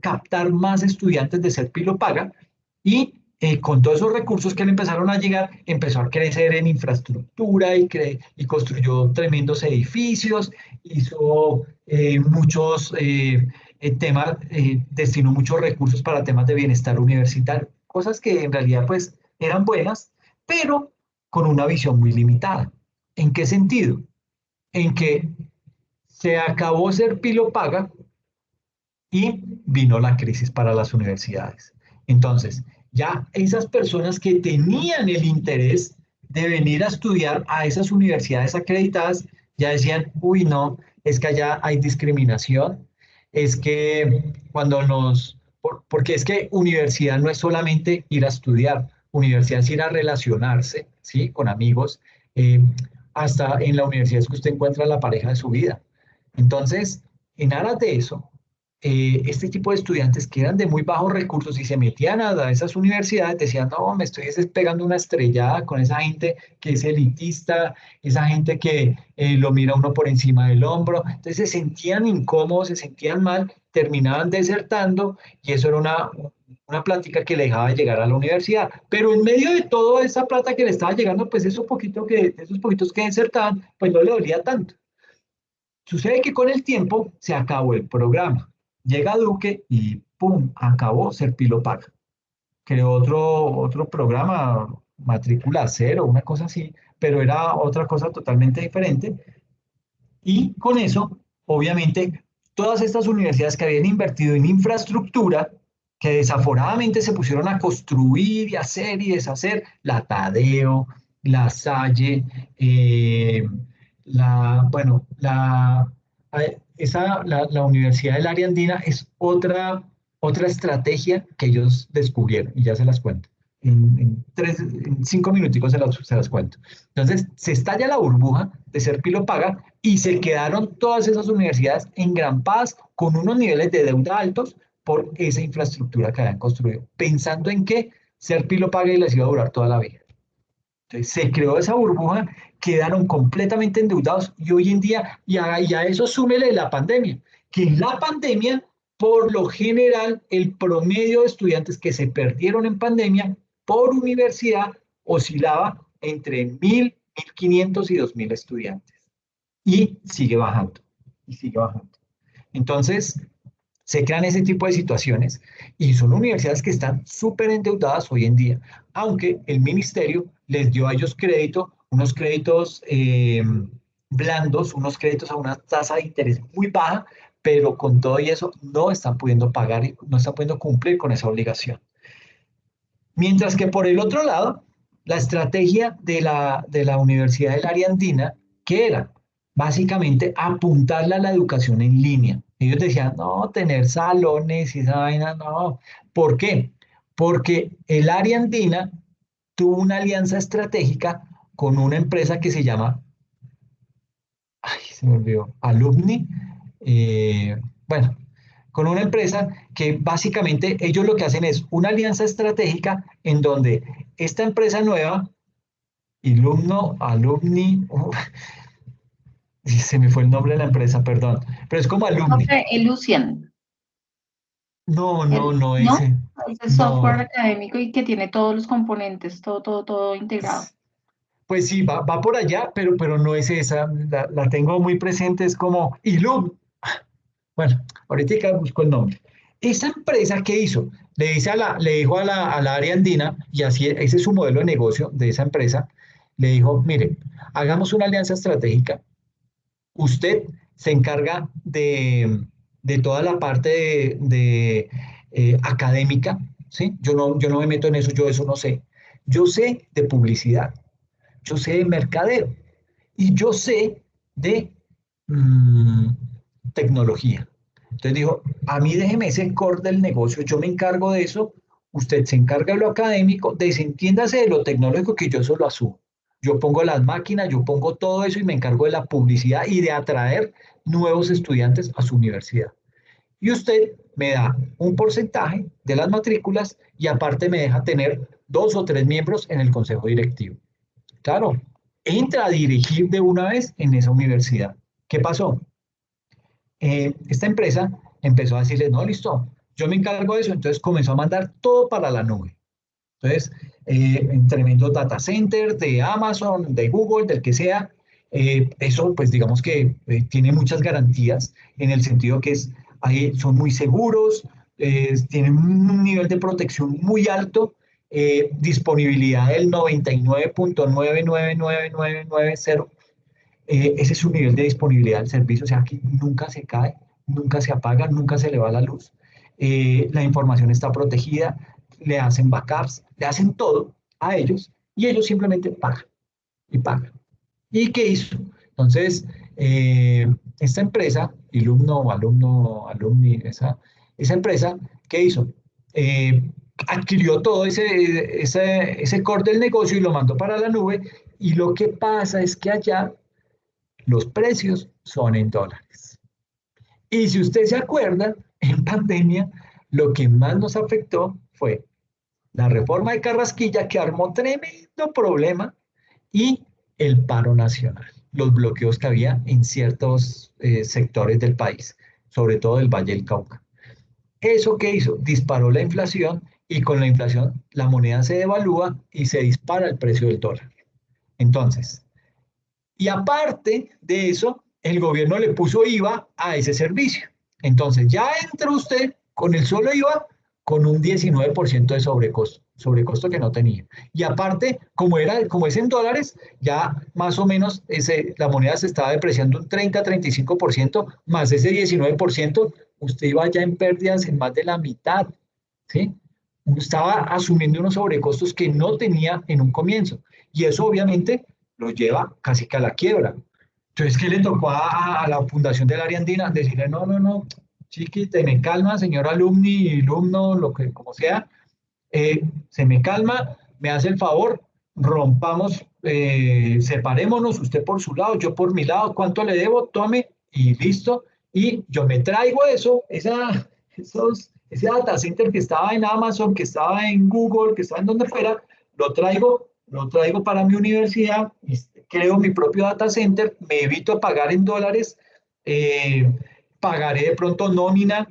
captar más estudiantes de ser Pilopaga y con todos esos recursos que le empezaron a llegar, empezó a crecer en infraestructura y construyó tremendos edificios, hizo muchos temas, destinó muchos recursos para temas de bienestar universitario, cosas que en realidad pues eran buenas, pero con una visión muy limitada. ¿En qué sentido? En que se acabó ser pilo paga y vino la crisis para las universidades. Entonces, ya esas personas que tenían el interés de venir a estudiar a esas universidades acreditadas, ya decían, uy, no, es que allá hay discriminación, es que porque es que universidad no es solamente ir a estudiar, universidad es ir a relacionarse, ¿sí? Con amigos, eh, hasta en la universidad es que usted encuentra la pareja de su vida. Entonces, en aras de eso, este tipo de estudiantes que eran de muy bajos recursos y se metían a esas universidades, decían, no, me estoy pegando una estrellada con esa gente que es elitista, esa gente que lo mira uno por encima del hombro. Entonces se sentían incómodos, se sentían mal, terminaban desertando y eso era una plática que le dejaba de llegar a la universidad. Pero en medio de toda esa plata que le estaba llegando, pues esos poquitos que desertaban, pues no le dolía tanto. Sucede que con el tiempo se acabó el programa. Llega Duque y ¡pum! Acabó Serpilo Paga. Creó otro programa, matrícula cero, una cosa así, pero era otra cosa totalmente diferente. Y con eso, obviamente, todas estas universidades que habían invertido en infraestructura, que desaforadamente se pusieron a construir y hacer y deshacer, la Tadeo, la Salle, bueno, la Universidad del Área Andina es otra estrategia que ellos descubrieron y ya se las cuento. En 5 minuticos se las cuento. Entonces, se estalla la burbuja de ser Pilo Paga y se quedaron todas esas universidades engrampadas con unos niveles de deuda altos por esa infraestructura que habían construido, pensando en que ser Pilo Paga y les iba a durar toda la vida. Entonces, se creó esa burbuja, quedaron completamente endeudados y hoy en día, y a eso súmele la pandemia, que en la pandemia, por lo general, el promedio de estudiantes que se perdieron en pandemia por universidad oscilaba entre 1.000, 1.500 y 2.000 estudiantes. Y sigue bajando, y sigue bajando. Entonces, se crean ese tipo de situaciones y son universidades que están súper endeudadas hoy en día, aunque el ministerio les dio a ellos crédito, unos créditos blandos, unos créditos a una tasa de interés muy baja, pero con todo y eso no están pudiendo pagar y no están pudiendo cumplir con esa obligación. Mientras que por el otro lado, la estrategia de la Universidad del Área Andina, que era básicamente apuntarle a la educación en línea. Ellos decían, no, tener salones y esa vaina, no. ¿Por qué? Porque el Área Andina tuvo una alianza estratégica con una empresa que se llama, ay, se me olvidó, Alumni. Bueno, con una empresa que básicamente ellos lo que hacen es una alianza estratégica en donde esta empresa nueva, Alumni, se me fue el nombre de la empresa, perdón, pero es como No Alumni. sé, el Lucian, No, no, no ¿no? ese, Ese software no. académico y que tiene todos los componentes, todo integrado. Pues sí, va por allá, pero no es esa, la tengo muy presente, es como Bueno, ahorita busco el nombre. Esa empresa, ¿qué hizo? Le dijo a la área andina, y así ese es su modelo de negocio de esa empresa, le dijo, mire, hagamos una alianza estratégica, usted se encarga de toda la parte académica, ¿sí? Yo no me meto en eso, yo eso no sé. Yo sé de publicidad, yo sé de mercadeo y yo sé de mm, tecnología. Entonces dijo, a mí déjeme ese core del negocio, yo me encargo de eso, usted se encarga de lo académico, desentiéndase de lo tecnológico que yo solo asumo. Yo pongo las máquinas, yo pongo todo eso y me encargo de la publicidad y de atraer nuevos estudiantes a su universidad. Y usted me da un porcentaje de las matrículas y aparte me deja tener 2 o 3 miembros en el consejo directivo. Claro, entra a dirigir de una vez en esa universidad. ¿Qué pasó? Esta empresa empezó a decirle, no, listo, yo me encargo de eso, entonces comenzó a mandar todo para la nube. Entonces, en tremendos data centers de Amazon, de Google, del que sea, eso pues digamos que tiene muchas garantías en el sentido que son muy seguros, tienen un nivel de protección muy alto, disponibilidad del 99.999990. Ese es su nivel de disponibilidad del servicio, o sea, aquí nunca se cae, nunca se apaga, nunca se le va la luz. La información está protegida, le hacen backups, le hacen todo a ellos y ellos simplemente pagan y pagan. ¿Y qué hizo? Entonces, esta empresa, Alumni, esa empresa, ¿qué hizo? Adquirió todo ese core del negocio y lo mandó para la nube y lo que pasa es que allá los precios son en dólares. Y si usted se acuerda, en pandemia, lo que más nos afectó fue la reforma de Carrasquilla, que armó tremendo problema, y el paro nacional, los bloqueos que había en ciertos sectores del país, sobre todo del Valle del Cauca. ¿Eso qué hizo? Disparó la inflación y con la inflación la moneda se devalúa y se dispara el precio del dólar. Entonces, y aparte de eso, el gobierno le puso IVA a ese servicio. Entonces, ya entra usted con el solo IVA con un 19% de sobrecosto que no tenía. Y aparte, como es en dólares, ya más o menos la moneda se estaba depreciando un 30-35%, más ese 19%, usted iba ya en pérdidas en más de la mitad, ¿sí? Estaba asumiendo unos sobrecostos que no tenía en un comienzo. Y eso obviamente lo lleva casi que a la quiebra. Entonces, ¿qué le tocó a la Fundación del Área Andina? Decirle, no, no, no, chiqui, te me calma, señor alumni, alumno, lo que como sea, se me calma, me hace el favor, rompamos, separémonos, usted por su lado, yo por mi lado, ¿cuánto le debo? Tome y listo. Y yo me traigo ese data center que estaba en Amazon, que estaba en Google, que estaba en donde fuera, lo traigo para mi universidad, creo mi propio data center, me evito pagar en dólares, eh, pagaré de pronto nómina,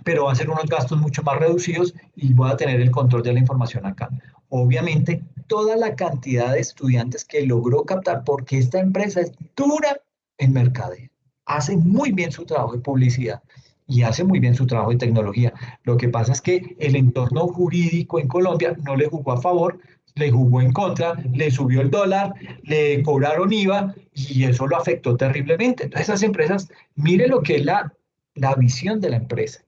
pero va a ser unos gastos mucho más reducidos y voy a tener el control de la información acá. Obviamente, toda la cantidad de estudiantes que logró captar, porque esta empresa es dura en mercadeo, hace muy bien su trabajo de publicidad y hace muy bien su trabajo de tecnología. Lo que pasa es que el entorno jurídico en Colombia no le jugó a favor, le jugó en contra, le subió el dólar, le cobraron IVA y eso lo afectó terriblemente. Entonces, esas empresas, mire lo que es la visión de la empresa,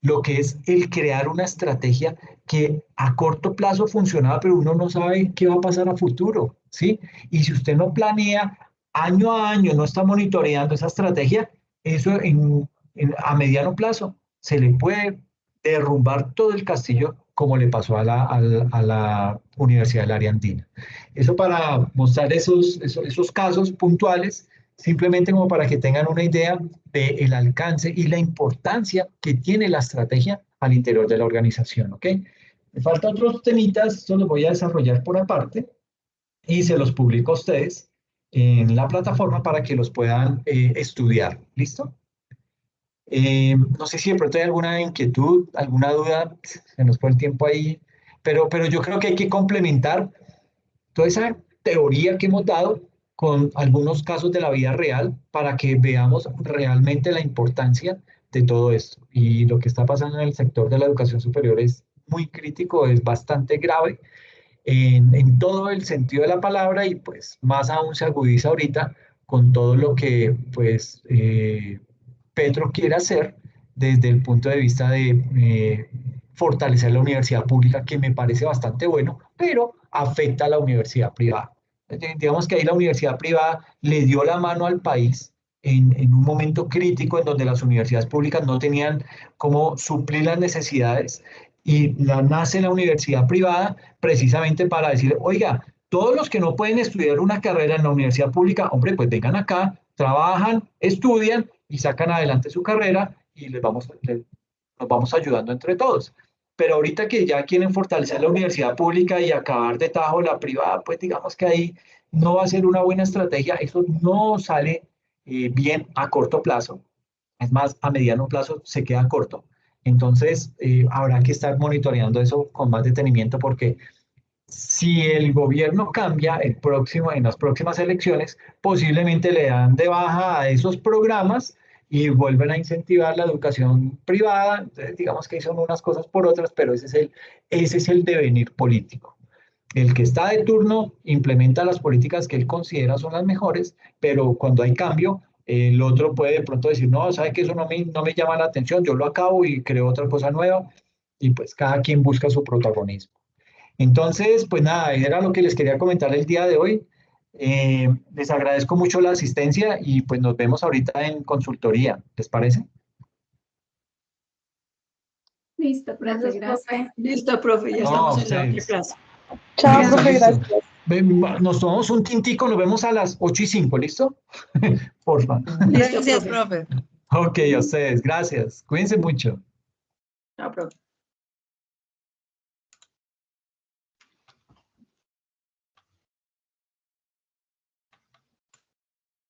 lo que es el crear una estrategia que a corto plazo funcionaba, pero uno no sabe qué va a pasar a futuro, ¿sí? Y si usted no planea año a año, no está monitoreando esa estrategia, eso a mediano plazo se le puede derrumbar todo el castillo como le pasó a la Universidad del Área Andina. Eso para mostrar esos casos puntuales, simplemente como para que tengan una idea del alcance y la importancia que tiene la estrategia al interior de la organización, ¿ok? Me faltan otros temitas, estos los voy a desarrollar por aparte y se los publico a ustedes en la plataforma para que los puedan estudiar, ¿listo? No sé si de pronto hay alguna inquietud, alguna duda, se nos fue el tiempo ahí, pero yo creo que hay que complementar toda esa teoría que hemos dado con algunos casos de la vida real para que veamos realmente la importancia de todo esto. Y lo que está pasando en el sector de la educación superior es muy crítico, es bastante grave en todo el sentido de la palabra y pues más aún se agudiza ahorita con todo lo que pues Petro quiere hacer desde el punto de vista de fortalecer la universidad pública, que me parece bastante bueno, pero afecta a la universidad privada. Digamos que ahí la universidad privada le dio la mano al país en un momento crítico en donde las universidades públicas no tenían cómo suplir las necesidades y nace la universidad privada precisamente para decir, oiga, todos los que no pueden estudiar una carrera en la universidad pública, hombre, pues vengan acá, trabajan, estudian y sacan adelante su carrera y nos vamos ayudando entre todos. Pero ahorita que ya quieren fortalecer la universidad pública y acabar de tajo la privada, pues digamos que ahí no va a ser una buena estrategia, eso no sale bien a corto plazo, es más, a mediano plazo se queda corto. Entonces, habrá que estar monitoreando eso con más detenimiento porque si el gobierno cambia en las próximas elecciones, posiblemente le dan de baja a esos programas y vuelven a incentivar la educación privada. Entonces, digamos que son unas cosas por otras, pero ese es el devenir político. El que está de turno implementa las políticas que él considera son las mejores, pero cuando hay cambio, el otro puede de pronto decir, no, sabe que eso no me llama la atención, yo lo acabo y creo otra cosa nueva, y pues cada quien busca su protagonismo. Entonces, pues nada, era lo que les quería comentar el día de hoy. Les agradezco mucho la asistencia y pues nos vemos ahorita en consultoría, ¿les parece? Listo, profe, Gracias, gracias. profe. Listo, profe, ya No, estamos en la otra ustedes. clase. Chao, Listo, profe, listo. gracias. Nos tomamos un tintico, nos vemos a las 8:05, ¿listo? Porfa. Listo, Gracias, profe. profe. Ok, a ustedes, gracias. Cuídense mucho. Chao, profe.